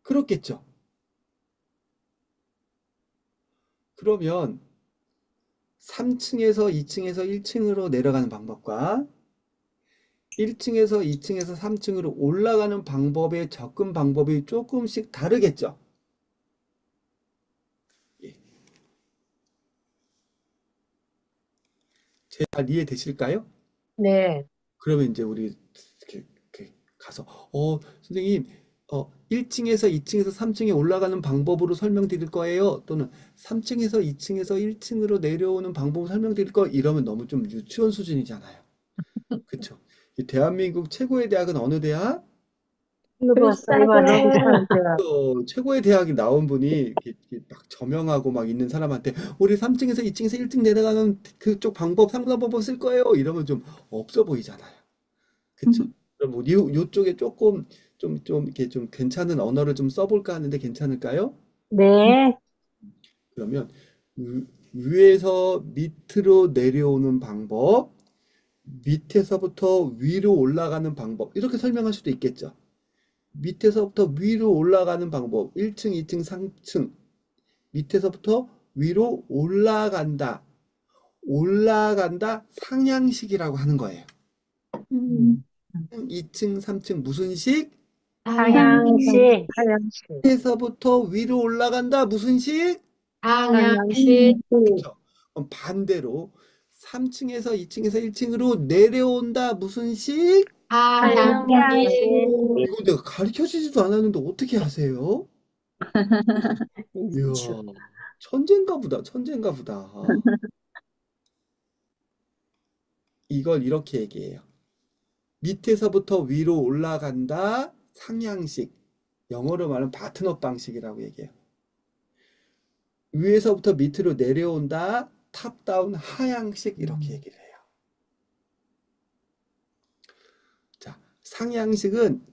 그렇겠죠? 그러면 3층에서 2층에서 1층으로 내려가는 방법과 1층에서 2층에서 3층으로 올라가는 방법의 접근 방법이 조금씩 다르겠죠? 예. 잘 이해되실까요? 네. 그러면 이제 우리 이렇게 가서 선생님 1층에서 2층에서 3층에 올라가는 방법으로 설명드릴 거예요. 또는 3층에서 2층에서 1층으로 내려오는 방법을 설명드릴 거 이러면 너무 좀 유치원 수준이잖아요. 그쵸? 이 대한민국 최고의 대학은 어느 대학? 최고의 대학이 나온 분이 이렇게 막 저명하고 막 있는 사람한테 우리 3층에서 2층에서 1층 내려가는 그쪽 방법 상담 방법 쓸 거예요. 이러면 좀 없어 보이잖아요. 그쵸? 그럼 뭐 요쪽에 조금 좀 이렇게 좀 괜찮은 언어를 좀 써볼까 하는데 괜찮을까요? 네. 그러면 위에서 밑으로 내려오는 방법, 밑에서부터 위로 올라가는 방법 이렇게 설명할 수도 있겠죠. 밑에서부터 위로 올라가는 방법 1층, 2층, 3층 밑에서부터 위로 올라간다. 상향식이라고 하는 거예요. 2층, 3층 무슨 식? 상향식. 하얀색. 밑에서부터 위로 올라간다. 무슨 식? 상향식. 그렇죠. 그럼 반대로 3층에서 2층에서 1층으로 내려온다. 무슨 식? 하향식. 이거 내가 가르쳐 주지도 않았는데 어떻게 하세요? 이야, 천재인가 보다. 천재인가 보다. 이걸 이렇게 얘기해요. 밑에서부터 위로 올라간다. 상향식. 영어로 말하면 바튼업 방식이라고 얘기해요. 위에서부터 밑으로 내려온다. 탑다운 하향식 이렇게 얘기를 해요. 자, 상향식은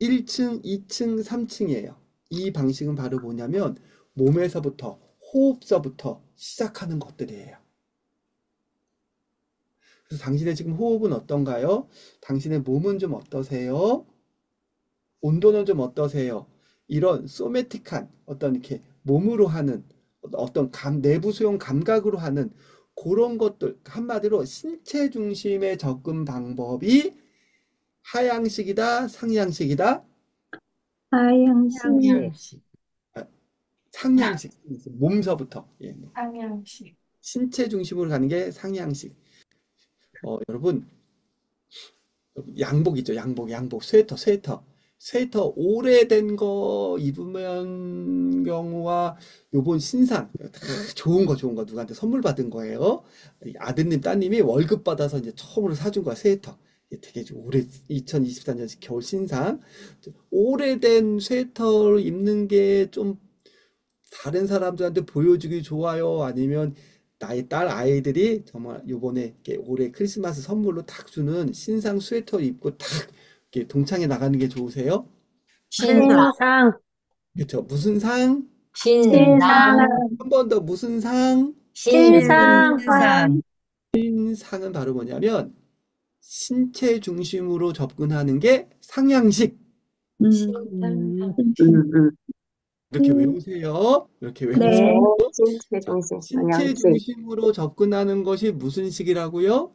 1층, 2층, 3층이에요. 이 방식은 바로 뭐냐면 몸에서부터 호흡서부터 시작하는 것들이에요. 그래서 당신의 지금 호흡은 어떤가요? 당신의 몸은 좀 어떠세요? 온도는 좀 어떠세요? 이런 소매틱한 어떤 이렇게 몸으로 하는 어떤 내부 수용 감각으로 하는 그런 것들, 한마디로 신체 중심의 접근 방법이 하향식이다, 상향식이다, 하양식. 상향식. 상향식, 몸서부터. 예, 상향식. 신체 중심으로 가는 게 상향식. 여러분, 양복 있죠? 양복, 스웨터 오래된 거 입으면 경우와 요번 신상 다 좋은 거 누구한테 선물 받은 거예요. 아드님, 따님이 월급 받아서 이제 처음으로 사준 거야, 스웨터. 이게 되게 좀 오래 2024년 겨울 신상. 오래된 스웨터를 입는 게 좀 다른 사람들한테 보여주기 좋아요? 아니면 나의 딸 아이들이 정말 요번에 이렇게 올해 크리스마스 선물로 딱 주는 신상 스웨터 입고 딱 이렇게 동창회 나가는 게 좋으세요? 신상. 신상. 그렇죠. 무슨 상? 신상. 한 번 더 무슨 상? 신상. 신상. 신상은 바로 뭐냐면 신체 중심으로 접근하는 게 상향식. 신상. 이렇게 외우세요. 이렇게 외우세요. 네. 신체 자, 중심 신체 상향식. 중심으로 접근하는 것이 무슨 식이라고요?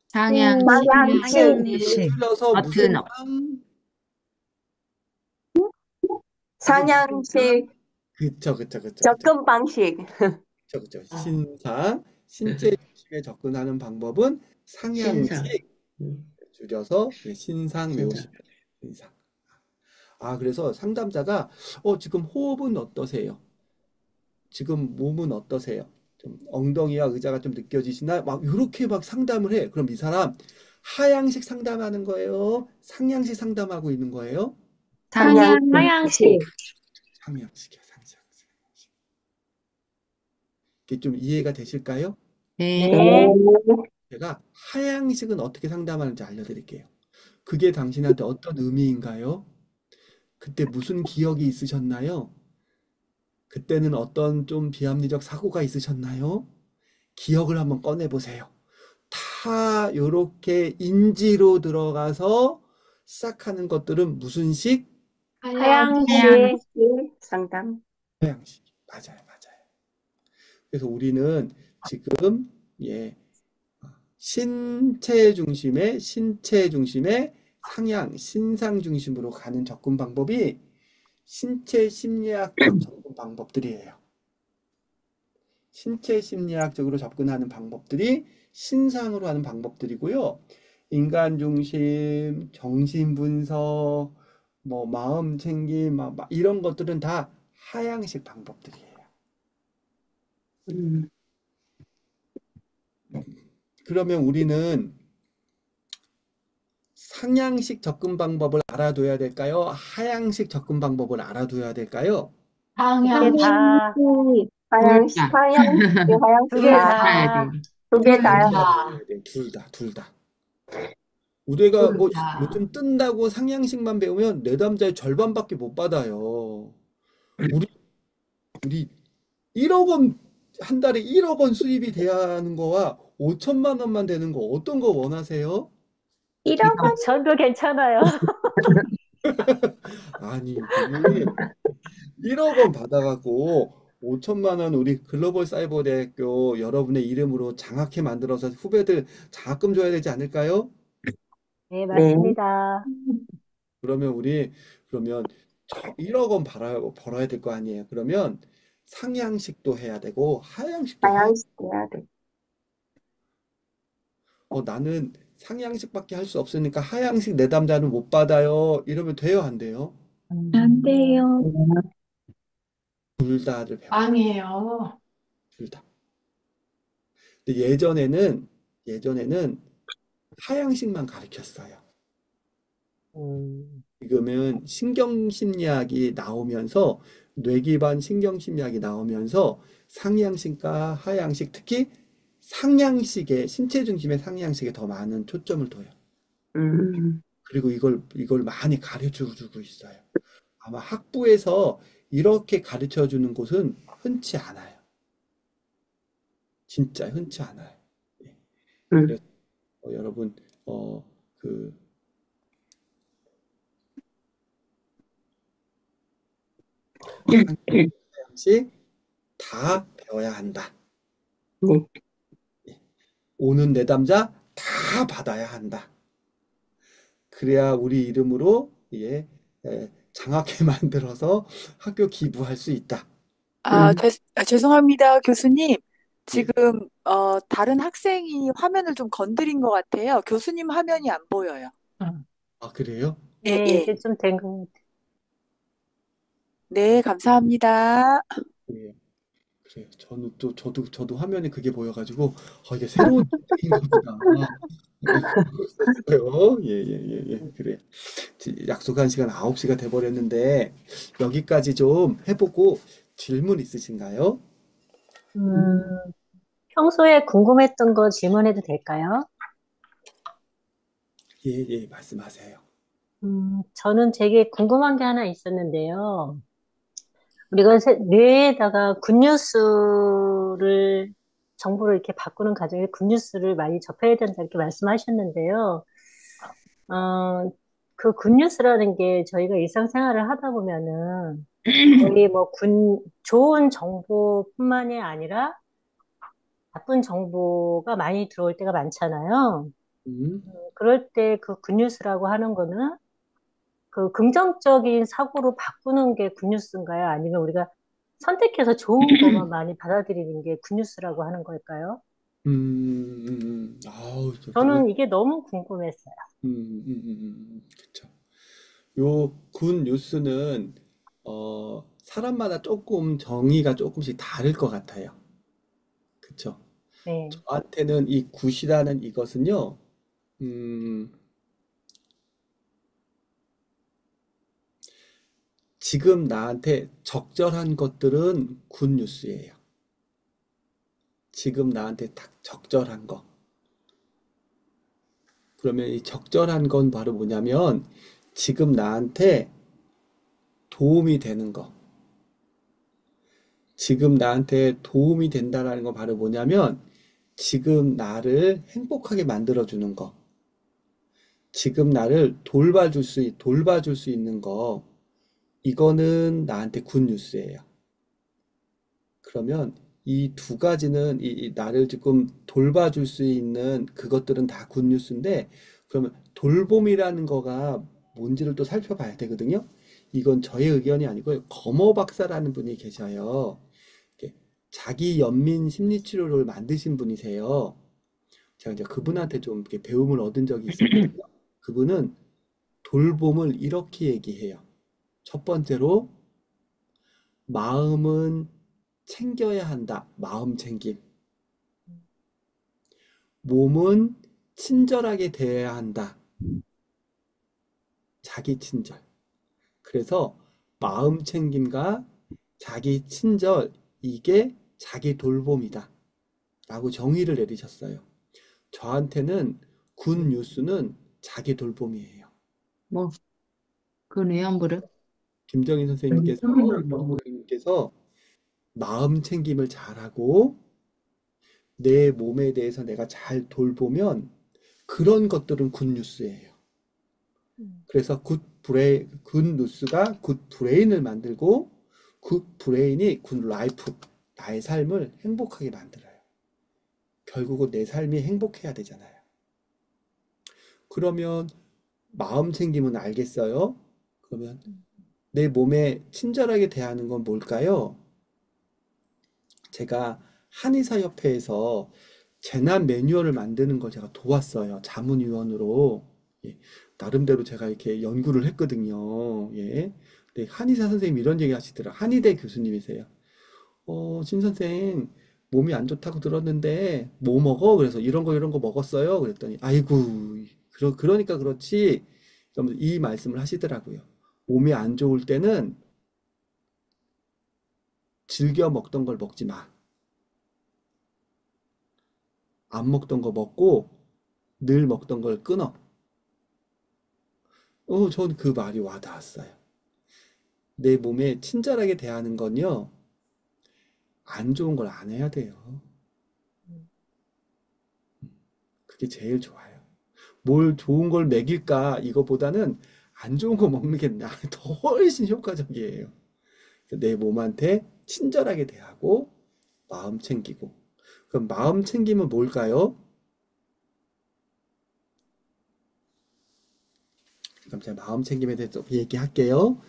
상향식. 상향식. 줄여서 무슨 버튼 업. 상? 상향식 그쵸. 접근 방식. 그쵸. 신상, 신체 중심에 접근하는 방법은 신상. 상향식. 줄여서 신상 신상. 외우시면 돼요. 신상. 그래서 상담자가 지금 호흡은 어떠세요? 지금 몸은 어떠세요? 좀 엉덩이와 의자가 좀 느껴지시나? 막 이렇게 막 상담을 해. 그럼 이 사람 하향식 상담하는 거예요? 상향식 상담하고 있는 거예요? 하양식. 상향식이야, 상향식. 이게 좀 이해가 되실까요? 네. 네. 제가 하향식은 어떻게 상담하는지 알려드릴게요. 그게 당신한테 어떤 의미인가요? 그때 무슨 기억이 있으셨나요? 그때는 어떤 좀 비합리적 사고가 있으셨나요? 기억을 한번 꺼내보세요. 다 요렇게 인지로 들어가서 시작하는 것들은 무슨 식? 하양식. 상담. 하향식. 맞아요. 그래서 우리는 지금 신체 중심의 상향, 신상 중심으로 가는 접근 방법이 신체 심리학적 접근 방법들이에요. 신체 심리학적으로 접근하는 방법들이 신상으로 하는 방법들이고요. 인간 중심, 정신 분석, 뭐 마음 챙김, 이런 것들은 다 하향식 방법들이에요. 그러면 우리는 상향식 접근 방법을 알아둬야 될까요? 하향식 접근 방법을 알아둬야 될까요? 이게 상향식. 다, 상향식, 둘 다. 상향식 두 개 알아야 다. 돼. 두 개 둘 다요. 다. 둘 다. 우리가 둘 뭐 다. 요즘 뜬다고 상향식만 배우면 내담자의 절반밖에 못 받아요. 우리 1억 원, 한 달에 1억 원 수입이 돼야 하는 거와 5천만 원만 되는 거 어떤 거 원하세요? 1억 전도 괜찮아요. 아니, 우리 1억 원 받아갖고 5천만 원 우리 글로벌 사이버 대학교 여러분의 이름으로 장학회 만들어서 후배들 장학금 줘야 되지 않을까요? 네, 네. 맞습니다. 그러면 1억 원 벌어야 될 거 아니에요. 그러면 상향식도 해야 되고 하향식도 해야 상향식 해야 돼. 나는 상향식밖에 할 수 없으니까 하향식 내담자는 못 받아요. 이러면 돼요, 안 돼요? 안 돼요. 둘 다를 배워요. 아니에요. 둘 다. 근데 예전에는 하향식만 가르쳤어요. 지금은 신경심리학이 나오면서 뇌 기반 신경심리학이 나오면서 상향식과 하향식, 특히 상향식에 신체 중심의 상향식에 더 많은 초점을 둬요. 그리고 이걸 많이 가르쳐 주고 있어요. 아마 학부에서 이렇게 가르쳐 주는 곳은 흔치 않아요. 진짜 흔치 않아요. 예. 그래서 여러분 그 상식 다 배워야 한다. 네. 오는 내담자 다 받아야 한다. 그래야 우리 이름으로 예, 장학회 만들어서 학교 기부할 수 있다. 죄송합니다, 교수님. 예. 지금 다른 학생이 화면을 좀 건드린 것 같아요. 교수님 화면이 안 보여요. 아, 그래요? 예, 네, 예. 이제 좀 된 것 같아요. 네, 감사합니다. 예. 그래요. 저도 화면에 그게 보여가지고 이게 새로운 인가 보다. 그랬어요. 예. 그래. 약속한 시간 9시가 돼버렸는데 여기까지 좀 해보고 질문 있으신가요? 평소에 궁금했던 거 질문해도 될까요? 예, 말씀하세요. 저는 되게 궁금한 게 하나 있었는데요. 우리가 뇌에다가 굿뉴스를, 정보를 이렇게 바꾸는 과정에 굿뉴스를 많이 접해야 된다 이렇게 말씀하셨는데요. 그 굿뉴스라는 게 저희가 일상생활을 하다 보면은 거의 뭐 좋은 정보뿐만이 아니라 나쁜 정보가 많이 들어올 때가 많잖아요. 음, 그럴 때 그 굿뉴스라고 하는 거는 그 긍정적인 사고로 바꾸는 게 굿뉴스인가요? 아니면 우리가 선택해서 좋은 것만 많이 받아들이는 게 굿뉴스라고 하는 걸까요? 아우, 저는 이게 너무 궁금했어요. 그쵸. 요 군 뉴스는 사람마다 조금 정의가 조금씩 다를 것 같아요. 그쵸? 네. 저한테는 이 굿이라는 이것은요, 음, 지금 나한테 적절한 것들은 굿 뉴스예요. 지금 나한테 딱 적절한 거. 그러면 이 적절한 건 바로 뭐냐면 지금 나한테 도움이 되는 거. 지금 나한테 도움이 된다라는 건 바로 뭐냐면 지금 나를 행복하게 만들어주는 거. 지금 나를 돌봐줄 수 있는 거. 이거는 나한테 굿 뉴스예요. 그러면 이 두 가지는 이 나를 지금 돌봐줄 수 있는 그것들은 다 굿 뉴스인데 그러면 돌봄이라는 거가 뭔지를 또 살펴봐야 되거든요. 이건 저의 의견이 아니고요. 검어 박사라는 분이 계셔요. 이렇게 자기 연민 심리치료를 만드신 분이세요. 제가 이제 그분한테 좀 이렇게 배움을 얻은 적이 있었거든요. 그분은 돌봄을 이렇게 얘기해요. 첫 번째로 마음은 챙겨야 한다. 마음 챙김. 몸은 친절하게 대해야 한다. 자기 친절. 그래서 마음 챙김과 자기 친절, 이게 자기 돌봄이다. 라고 정의를 내리셨어요. 저한테는 굿 뉴스는 자기 돌봄이에요. 뭐, 그러네요, 뭐를. 김정인 선생님께서 마음 챙김을 잘하고 내 몸에 대해서 내가 잘 돌보면 그런 것들은 굿 뉴스예요. 그래서 굿 뉴스가 굿 브레인을 만들고 굿 브레인이 굿 라이프, 나의 삶을 행복하게 만들어요. 결국은 내 삶이 행복해야 되잖아요. 그러면 마음 챙김은 알겠어요? 그러면 내 몸에 친절하게 대하는 건 뭘까요? 제가 한의사협회에서 재난 매뉴얼을 만드는 걸 제가 도왔어요. 자문위원으로. 예, 나름대로 제가 이렇게 연구를 했거든요. 예. 근데 한의사 선생님이 이런 얘기 하시더라고요. 한의대 교수님이세요. 신 선생, 몸이 안 좋다고 들었는데 뭐 먹어? 그래서 이런 거 먹었어요. 그랬더니 아이고, 그러니까 그렇지. 그러면서 이 말씀을 하시더라고요. 몸이 안 좋을 때는 즐겨 먹던 걸 먹지 마. 안 먹던 거 먹고 늘 먹던 걸 끊어. 전 그 말이 와닿았어요. 내 몸에 친절하게 대하는 건요, 안 좋은 걸 안 해야 돼요. 그게 제일 좋아요. 뭘 좋은 걸 먹일까 이거보다는 안 좋은 거 먹는 게 더 훨씬 효과적이에요. 내 몸한테 친절하게 대하고 마음 챙기고. 그럼 마음 챙기면 뭘까요? 그럼 제가 마음 챙김에 대해서 얘기할게요.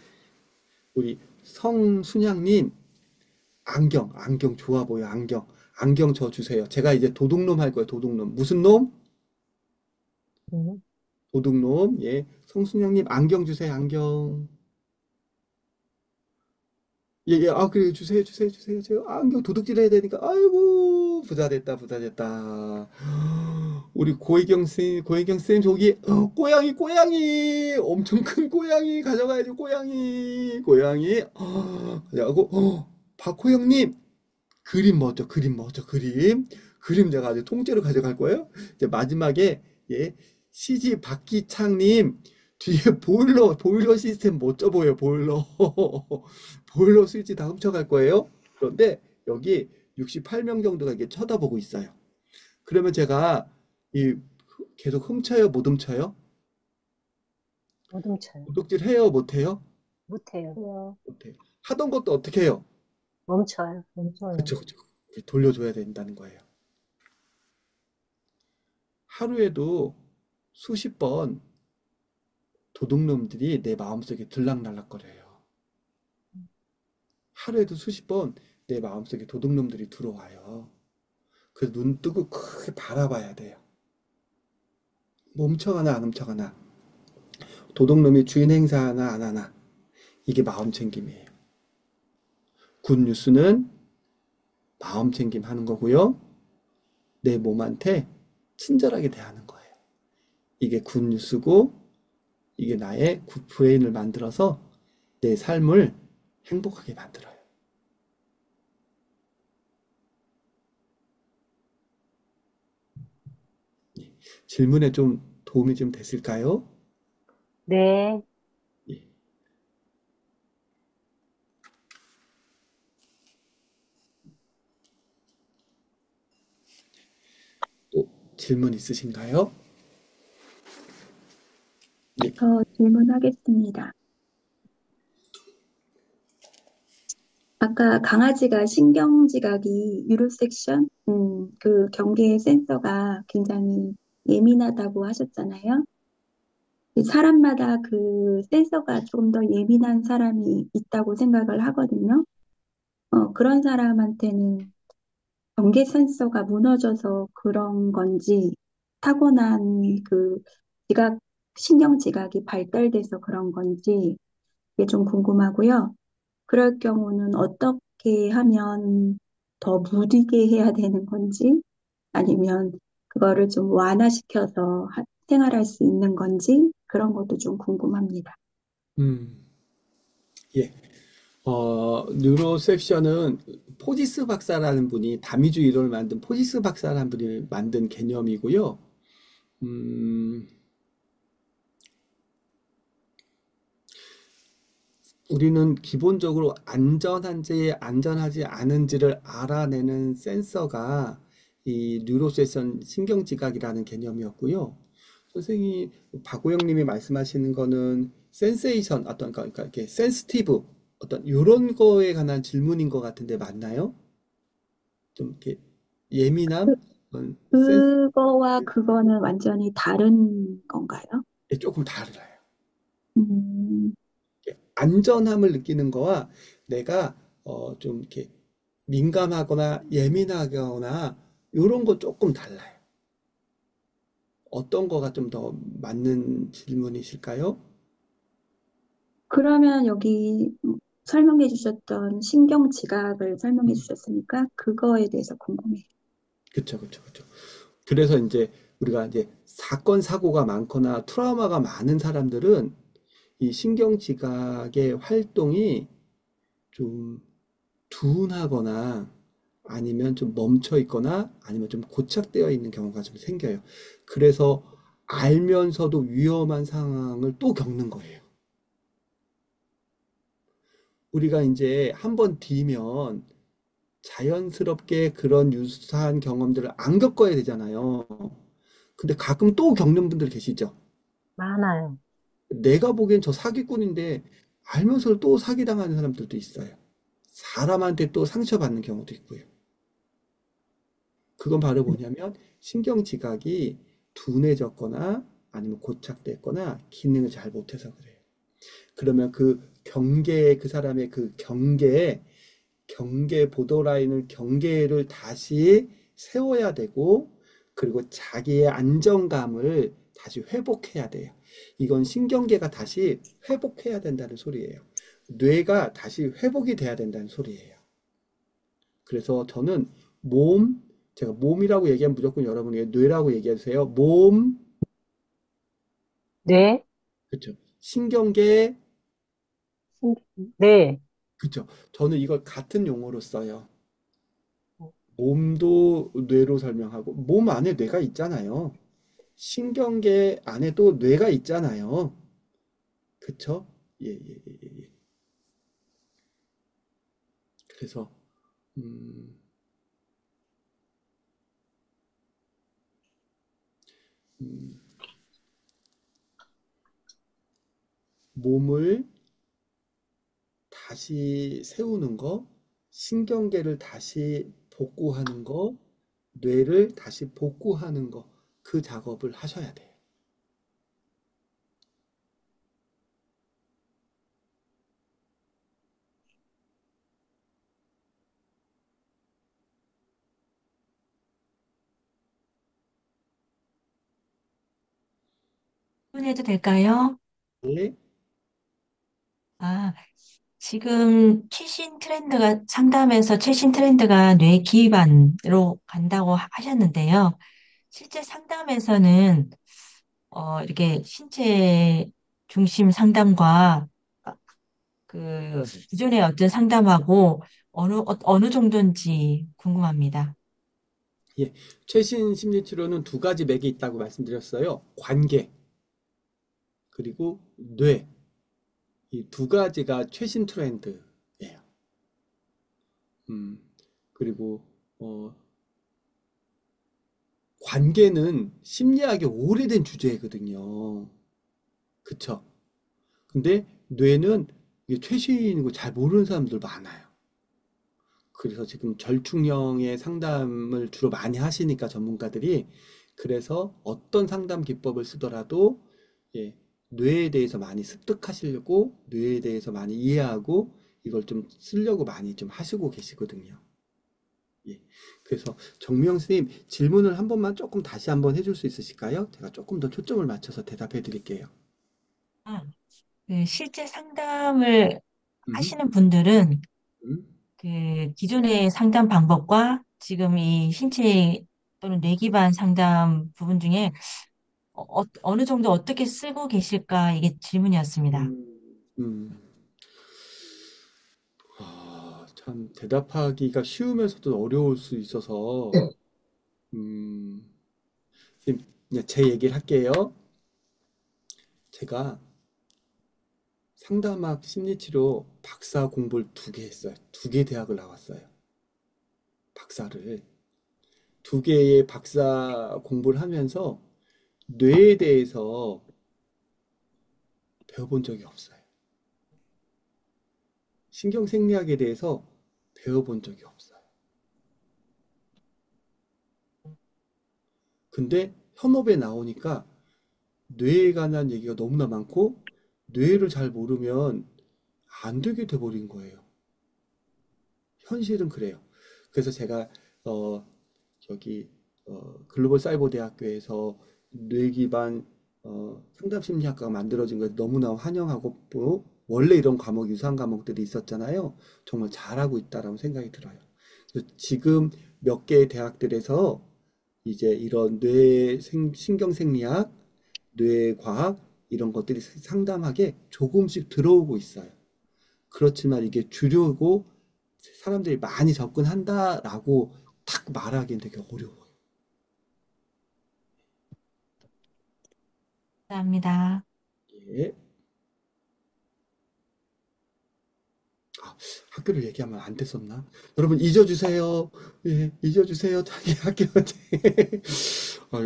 우리 성순양님, 안경 좋아 보여, 안경 저 주세요. 제가 이제 도둑놈 할 거예요, 도둑놈. 무슨 놈? 음. 도둑놈. 예. 성순양님, 안경 주세요, 안경. 예, 예, 그래, 주세요. 제가 안경 도둑질 해야 되니까, 아이고, 부자 됐다. 우리 고혜경 쌤, 저기, 고양이, 엄청 큰 고양이, 가져가야지, 고양이, 가져가고, 박호영님, 그림 멋져, 그림 제가 아주 통째로 가져갈 거예요. 이제 마지막에, 예, CG 박기창님, 뒤에 보일러 시스템 멋져 보여, 보일러. 보일러 스위치 다 훔쳐갈 거예요. 그런데 여기 68명 정도가 이게 쳐다보고 있어요. 그러면 제가 계속 훔쳐요, 못 훔쳐요? 못 훔쳐요. 도둑질 해요, 못 해요? 못해요. 못 해요. 하던 것도 어떻게 해요? 멈춰요. 그쵸. 돌려줘야 된다는 거예요. 하루에도 수십 번 도둑놈들이 내 마음속에 들락날락거려요. 하루에도 수십 번 내 마음속에 도둑놈들이 들어와요. 그래서 눈 뜨고 크게 바라봐야 돼요. 뭐 훔쳐가나 안 훔쳐가나, 도둑놈이 주인 행사하나 안 하나, 이게 마음 챙김이에요. 굿뉴스는 마음 챙김 하는 거고요. 내 몸한테 친절하게 대하는 거예요. 이게 굿뉴스고, 이게 나의 굿브레인을 만들어서 내 삶을 행복하게 만들어요. 질문에 좀 도움이 좀 됐을까요? 네. 예. 또 질문 있으신가요? 네. 질문하겠습니다. 아까 강아지가 신경지각이 유로섹션, 그 경계 센서가 굉장히 예민하다고 하셨잖아요. 사람마다 그 센서가 조금 더 예민한 사람이 있다고 생각을 하거든요. 그런 사람한테는 경계 센서가 무너져서 그런 건지, 타고난 그 신경지각이 발달돼서 그런 건지, 이게 좀 궁금하고요. 그럴 경우는 어떻게 하면 더 무디게 해야 되는 건지, 아니면 그거를 좀 완화시켜서 생활할 수 있는 건지, 그런 것도 좀 궁금합니다. 음, 예. 뉴로셉션은 포지스 박사라는 분이 다미주 이론을 만든 포지스 박사라는 분이 만든 개념이고요. 우리는 기본적으로 안전한지 안전하지 않은지를 알아내는 센서가 이 뉴로세션 신경지각이라는 개념이었고요. 선생님 박오영님이 말씀하시는 거는 센세이션 그러니까 이렇게 센스티브 어떤 이런 거에 관한 질문인 것 같은데 맞나요? 좀 이렇게 예민함, 그거와 그거는 완전히 다른 건가요? 조금 달라요. 음, 안전함을 느끼는 거와 내가 좀 이렇게 민감하거나 예민하거나 이런 거 조금 달라요. 어떤 거가 좀 더 맞는 질문이실까요? 그러면 여기 설명해 주셨던 신경지각을 설명해 주셨으니까 그거에 대해서 궁금해요. 그쵸. 그래서 이제 우리가 이제 사건, 사고가 많거나 트라우마가 많은 사람들은 이 신경지각의 활동이 좀 둔하거나 아니면 좀 멈춰 있거나 아니면 좀 고착되어 있는 경우가 좀 생겨요. 그래서 알면서도 위험한 상황을 또 겪는 거예요. 우리가 이제 한번 뒤면 자연스럽게 그런 유사한 경험들을 안 겪어야 되잖아요. 근데 가끔 또 겪는 분들 계시죠? 많아요. 내가 보기엔 저 사기꾼인데 알면서도 또 사기당하는 사람들도 있어요. 사람한테 또 상처받는 경우도 있고요. 그건 바로 뭐냐면 신경지각이 둔해졌거나 아니면 고착됐거나 기능을 잘 못해서 그래요. 그러면 그 경계, 그 사람의 그 경계 보더라인을 경계를 다시 세워야 되고 그리고 자기의 안정감을 다시 회복해야 돼요. 이건 신경계가 다시 회복해야 된다는 소리예요. 뇌가 다시 회복이 돼야 된다는 소리예요. 그래서 저는 제가 몸이라고 얘기하면 무조건 여러분이 뇌라고 얘기해주세요. 몸, 네, 그쵸. 신경계, 네. 그쵸. 저는 이걸 같은 용어로 써요. 몸도 뇌로 설명하고, 몸 안에 뇌가 있잖아요. 신경계 안에도 뇌가 있잖아요. 그쵸? 예, 예, 예, 예. 예. 그래서, 음, 음, 몸을 다시 세우는 거, 신경계를 다시 복구하는 거, 뇌를 다시 복구하는 거, 그 작업을 하셔야 돼요. 질문해도 될까요? 네, 아, 지금 상담에서 최신 트렌드가 뇌 기반으로 간다고 하셨는데요. 실제 상담에서는 이렇게 신체 중심 상담과 그 기존의 어떤 상담하고 어느 정도인지 궁금합니다. 예. 최신 심리치료는 두 가지 맥이 있다고 말씀드렸어요. 관계, 그리고 뇌. 이 두 가지가 최신 트렌드예요. 음, 그리고, 관계는 심리학의 오래된 주제거든요. 그쵸? 근데 뇌는 이게 최신이고 잘 모르는 사람들 많아요. 그래서 지금 절충형의 상담을 주로 많이 하시니까 전문가들이 그래서 어떤 상담 기법을 쓰더라도 예, 뇌에 대해서 많이 습득하시려고 뇌에 대해서 많이 이해하고 이걸 좀 쓰려고 많이 좀 하시고 계시거든요. 예. 그래서 정미영 선생님 질문을 한 번만 조금 다시 한번 해줄 수 있으실까요? 제가 조금 더 초점을 맞춰서 대답해 드릴게요. 아, 그 실제 상담을 음, 하시는 분들은 음. 그 기존의 상담 방법과 지금 이 신체 또는 뇌 기반 상담 부분 중에 어느 정도 어떻게 쓰고 계실까 이게 질문이었습니다. 음. 참 대답하기가 쉬우면서도 어려울 수 있어서 음, 선생님, 그냥 제 얘기를 할게요. 제가 상담학 심리치료 박사 공부를 두 개 했어요. 두 개 대학을 나왔어요. 박사를. 두 개의 박사 공부를 하면서 뇌에 대해서 배워본 적이 없어요. 신경생리학에 대해서 배워본 적이 없어요. 근데 현업에 나오니까 뇌에 관한 얘기가 너무나 많고 뇌를 잘 모르면 안 되게 돼버린 거예요. 현실은 그래요. 그래서 제가 어, 저기 글로벌 사이버 대학교에서 뇌 기반 상담 심리학과가 만들어진 걸 너무나 환영하고 또 원래 이런 과목 유사한 과목들이 있었잖아요. 정말 잘하고 있다라고 생각이 들어요. 그래서 지금 몇 개의 대학들에서 이제 이런 신경생리학, 뇌과학 이런 것들이 상담하게 조금씩 들어오고 있어요. 그렇지만 이게 주류고 사람들이 많이 접근한다라고 딱 말하기는 되게 어려워요. 감사합니다. 예. 학교를 얘기하면 안 됐었나? 여러분 잊어주세요. 예, 잊어주세요. 자기 학교.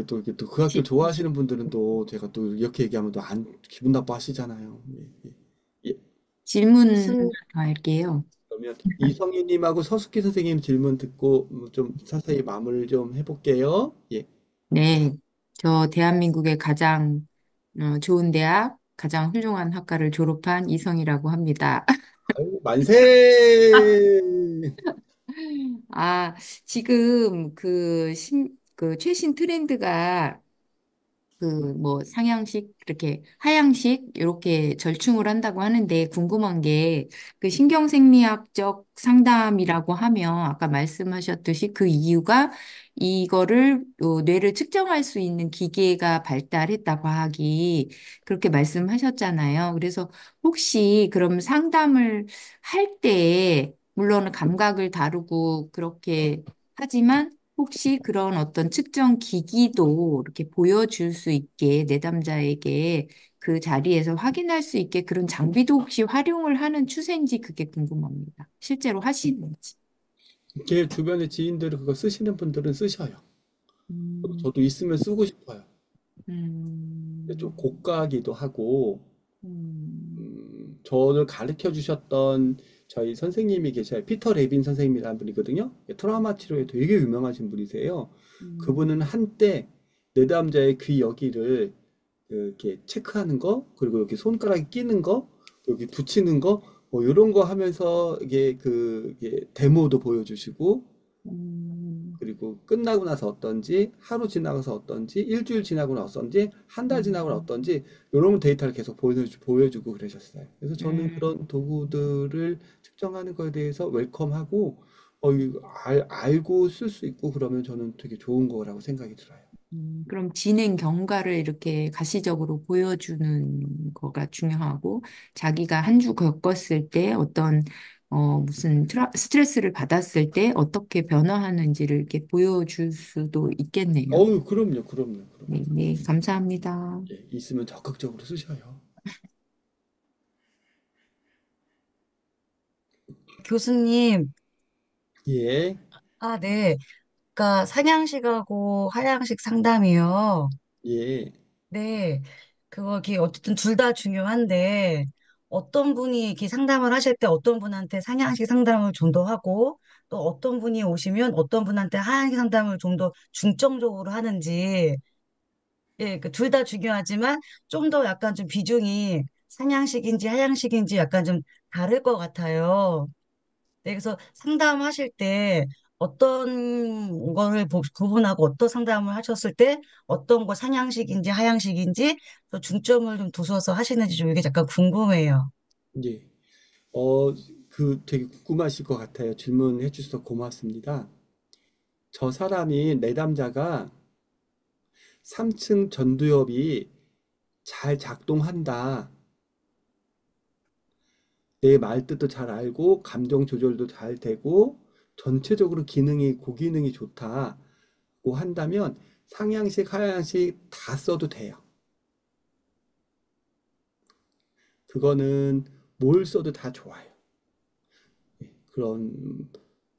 또 이게 또 그 학교 좋아하시는 분들은 또 제가 또 이렇게 얘기하면 또 안 기분 나빠하시잖아요. 예. 질문 교수님, 할게요. 그러면 이성희님하고 서숙희 선생님 질문 듣고 좀 자세히 마무리를 좀 해볼게요. 예. 네, 저 대한민국의 가장 좋은 대학, 가장 훌륭한 학과를 졸업한 이성이라고 합니다. 아유, 만세! 아, 지금 그 최신 트렌드가 그 뭐 상향식 이렇게 하향식 이렇게 절충을 한다고 하는데 궁금한 게 그 신경생리학적 상담이라고 하면 아까 말씀하셨듯이 그 이유가 이거를 뇌를 측정할 수 있는 기계가 발달했다 과학이 그렇게 말씀하셨잖아요. 그래서 혹시 그럼 상담을 할 때 물론 감각을 다루고 그렇게 하지만 혹시 그런 어떤 측정 기기도 이렇게 보여줄 수 있게 내담자에게 그 자리에서 확인할 수 있게 그런 장비도 혹시 활용을 하는 추세인지 그게 궁금합니다. 실제로 하시는지. 제 주변에 지인들 그거 쓰시는 분들은 쓰셔요. 음, 저도 있으면 쓰고 싶어요. 근데 좀 음, 고가기도 하고, 음, 저를 가르쳐 주셨던 저희 선생님이 계셔요. 피터 레빈 선생님이라는 분이거든요. 트라우마 치료에 되게 유명하신 분이세요. 음, 그분은 한때 내담자의 귀 여기를 이렇게 체크하는 거, 그리고 여기 손가락에 끼는 거, 여기 붙이는 거, 뭐 이런 거 하면서 이게 데모도 보여주시고, 음, 그리고 끝나고 나서 어떤지, 하루 지나가서 어떤지, 일주일 지나고 어떤지, 한 달 지나고 음, 어떤지, 이런 데이터를 계속 보여주고 그러셨어요. 그래서 저는 음. 그런 도구들을 측정하는 거에 대해서 웰컴하고, 이거 알고 쓸 수 있고 그러면 저는 되게 좋은 거라고 생각이 들어요. 그럼 진행 경과를 이렇게 가시적으로 보여주는 거가 중요하고, 자기가 한 주 겪었을 때 어떤, 무슨 스트레스를 받았을 때 어떻게 변화하는지를 이렇게 보여줄 수도 있겠네요. 그럼요. 네, 네, 감사합니다. 예, 있으면 적극적으로 쓰셔요. 교수님, 예, 네. 그러니까 상향식하고 하향식 상담이요. 예. 네. 그게 어쨌든 둘 다 중요한데, 어떤 분이 이렇게 상담을 하실 때 어떤 분한테 상향식 상담을 좀 더 하고, 또 어떤 분이 오시면 어떤 분한테 하향식 상담을 좀 더 중점적으로 하는지, 예, 그 둘 다 중요하지만 좀 더 약간 좀 비중이 상향식인지 하향식인지 약간 좀 다를 것 같아요. 네, 그래서 상담하실 때 어떤 거를 구분하고 어떤 상담을 하셨을 때 어떤 거 상향식인지 하향식인지 또 중점을 좀 두셔서 하시는지 좀 이게 약간 궁금해요. 예. 되게 궁금하실 것 같아요. 질문해 주셔서 고맙습니다. 저 사람이 내담자가 3층 전두엽이 잘 작동한다. 내 말뜻도 잘 알고 감정 조절도 잘 되고 전체적으로 고기능이 좋다고 한다면 상향식, 하향식 다 써도 돼요. 그거는 뭘 써도 다 좋아요.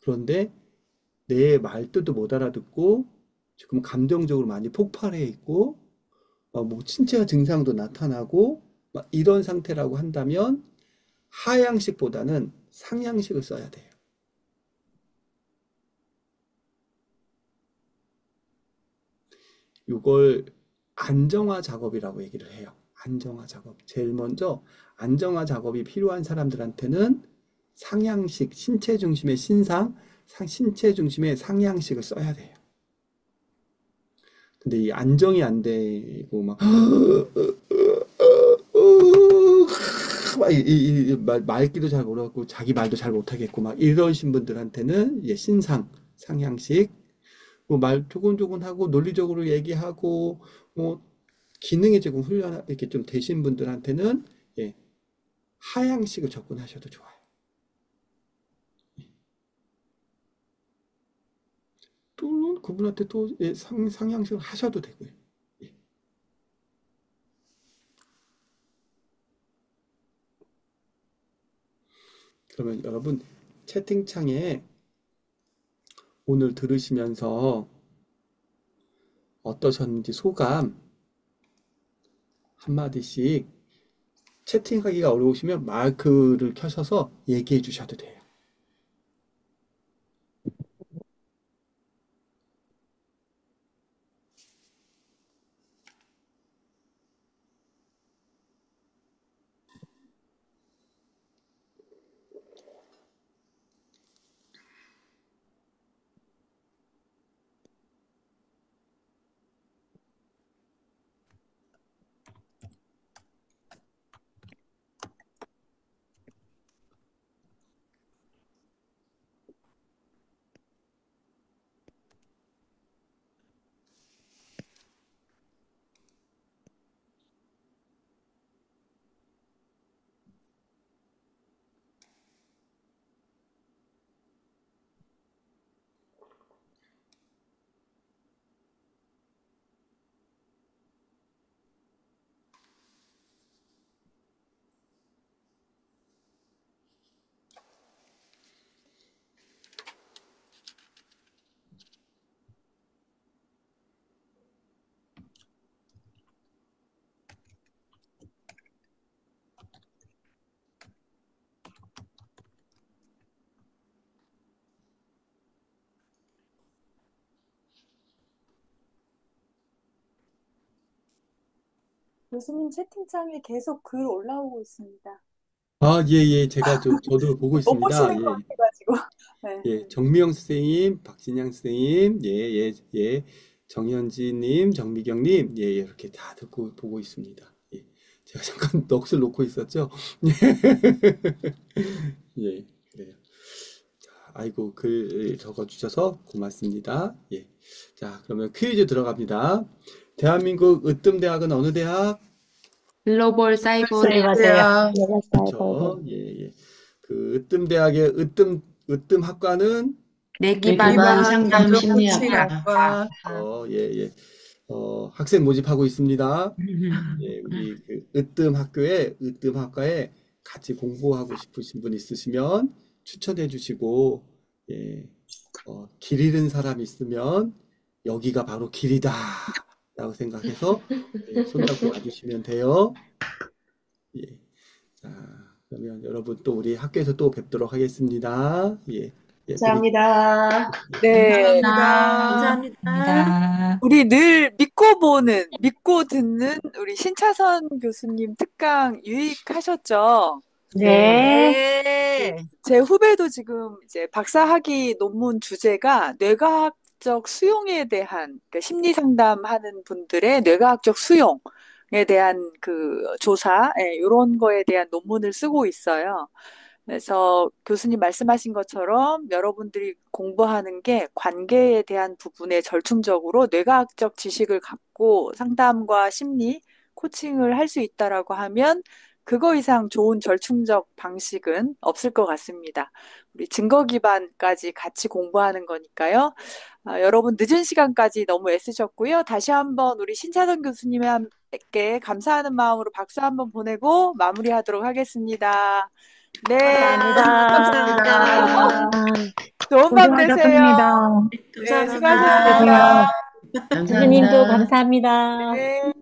그런데 내 말뜻도 못 알아듣고 지금 감정적으로 많이 폭발해 있고 뭐 신체 증상도 나타나고 막 이런 상태라고 한다면 하향식보다는 상향식을 써야 돼요. 이걸 안정화 작업이라고 얘기를 해요. 안정화 작업. 제일 먼저 안정화 작업이 필요한 사람들한테는 상향식, 신체 중심의 신체 중심의 상향식을 써야 돼요. 근데 이 안정이 안 되고 막 말귀도 잘 모르겠고 자기 말도 잘 못하겠고 막 이러신 분들한테는 이제 상향식 뭐 말 조곤조곤하고 논리적으로 얘기하고 뭐 기능에 조금 훈련 이렇게 좀 되신 분들한테는 예, 하향식을 접근하셔도 좋아요. 또는 그분한테 또 예, 상향식을 하셔도 되고요. 예. 그러면 여러분 채팅창에 오늘 들으시면서 어떠셨는지 소감 한마디씩 채팅하기가 어려우시면 마이크를 켜셔서 얘기해 주셔도 돼요. 교수님 채팅창에 계속 글 올라오고 있습니다. 아, 예, 예. 제가 저도 보고 못 있습니다. 보시는 것 예. 같아가지고. 네. 예, 정미영 선생님, 박진양 선생님, 예, 예, 예, 정현지님, 정미경님, 예, 예, 이렇게 다 듣고 보고 있습니다. 예, 제가 잠깐 넋을 놓고 있었죠. 예, 그래요. 자, 아이고 글 적어주셔서 고맙습니다. 예, 자, 그러면 퀴즈 들어갑니다. 대한민국 으뜸대학은 어느 대학? 글로벌 사이버 사이버 대학. 내가 그렇죠. 예, 예. 그 으뜸대학의 으뜸학과는 뇌기반 뇌기반 상담 심리학과. 예, 예. 학생 모집하고 있습니다. 예, 우리 그 으뜸학과에 같이 공부하고 싶으신 분 있으시면 추천해 주시고, 예, 길 잃은 사람 있으면 여기가 바로 길이다 라고 생각해서 예, 손잡고 와주시면 돼요. 예. 자, 그러면 여러분 또 우리 학교에서 또 뵙도록 하겠습니다. 예. 예, 감사합니다. 네. 감사합니다. 감사합니다. 우리 늘 믿고 듣는 우리 신차선 교수님 특강 유익하셨죠? 네. 네. 제 후배도 지금 이제 박사학위 논문 주제가 뇌과학적 수용에 대한, 그러니까 심리 상담하는 분들의 뇌과학적 수용에 대한 그 조사, 이런 거에 대한 논문을 쓰고 있어요. 그래서 교수님 말씀하신 것처럼 여러분들이 공부하는 게 관계에 대한 부분에 절충적으로 뇌과학적 지식을 갖고 상담과 심리, 코칭을 할 수 있다라고 하면 그거 이상 좋은 절충적 방식은 없을 것 같습니다. 우리 증거 기반까지 같이 공부하는 거니까요. 여러분 늦은 시간까지 너무 애쓰셨고요. 다시 한번 우리 신차선 교수님께 감사하는 마음으로 박수 한번 보내고 마무리하도록 하겠습니다. 네. 감사합니다. 좋은 밤 되세요. 네, 수고하셨습니다. 교수님도 감사합니다. 네.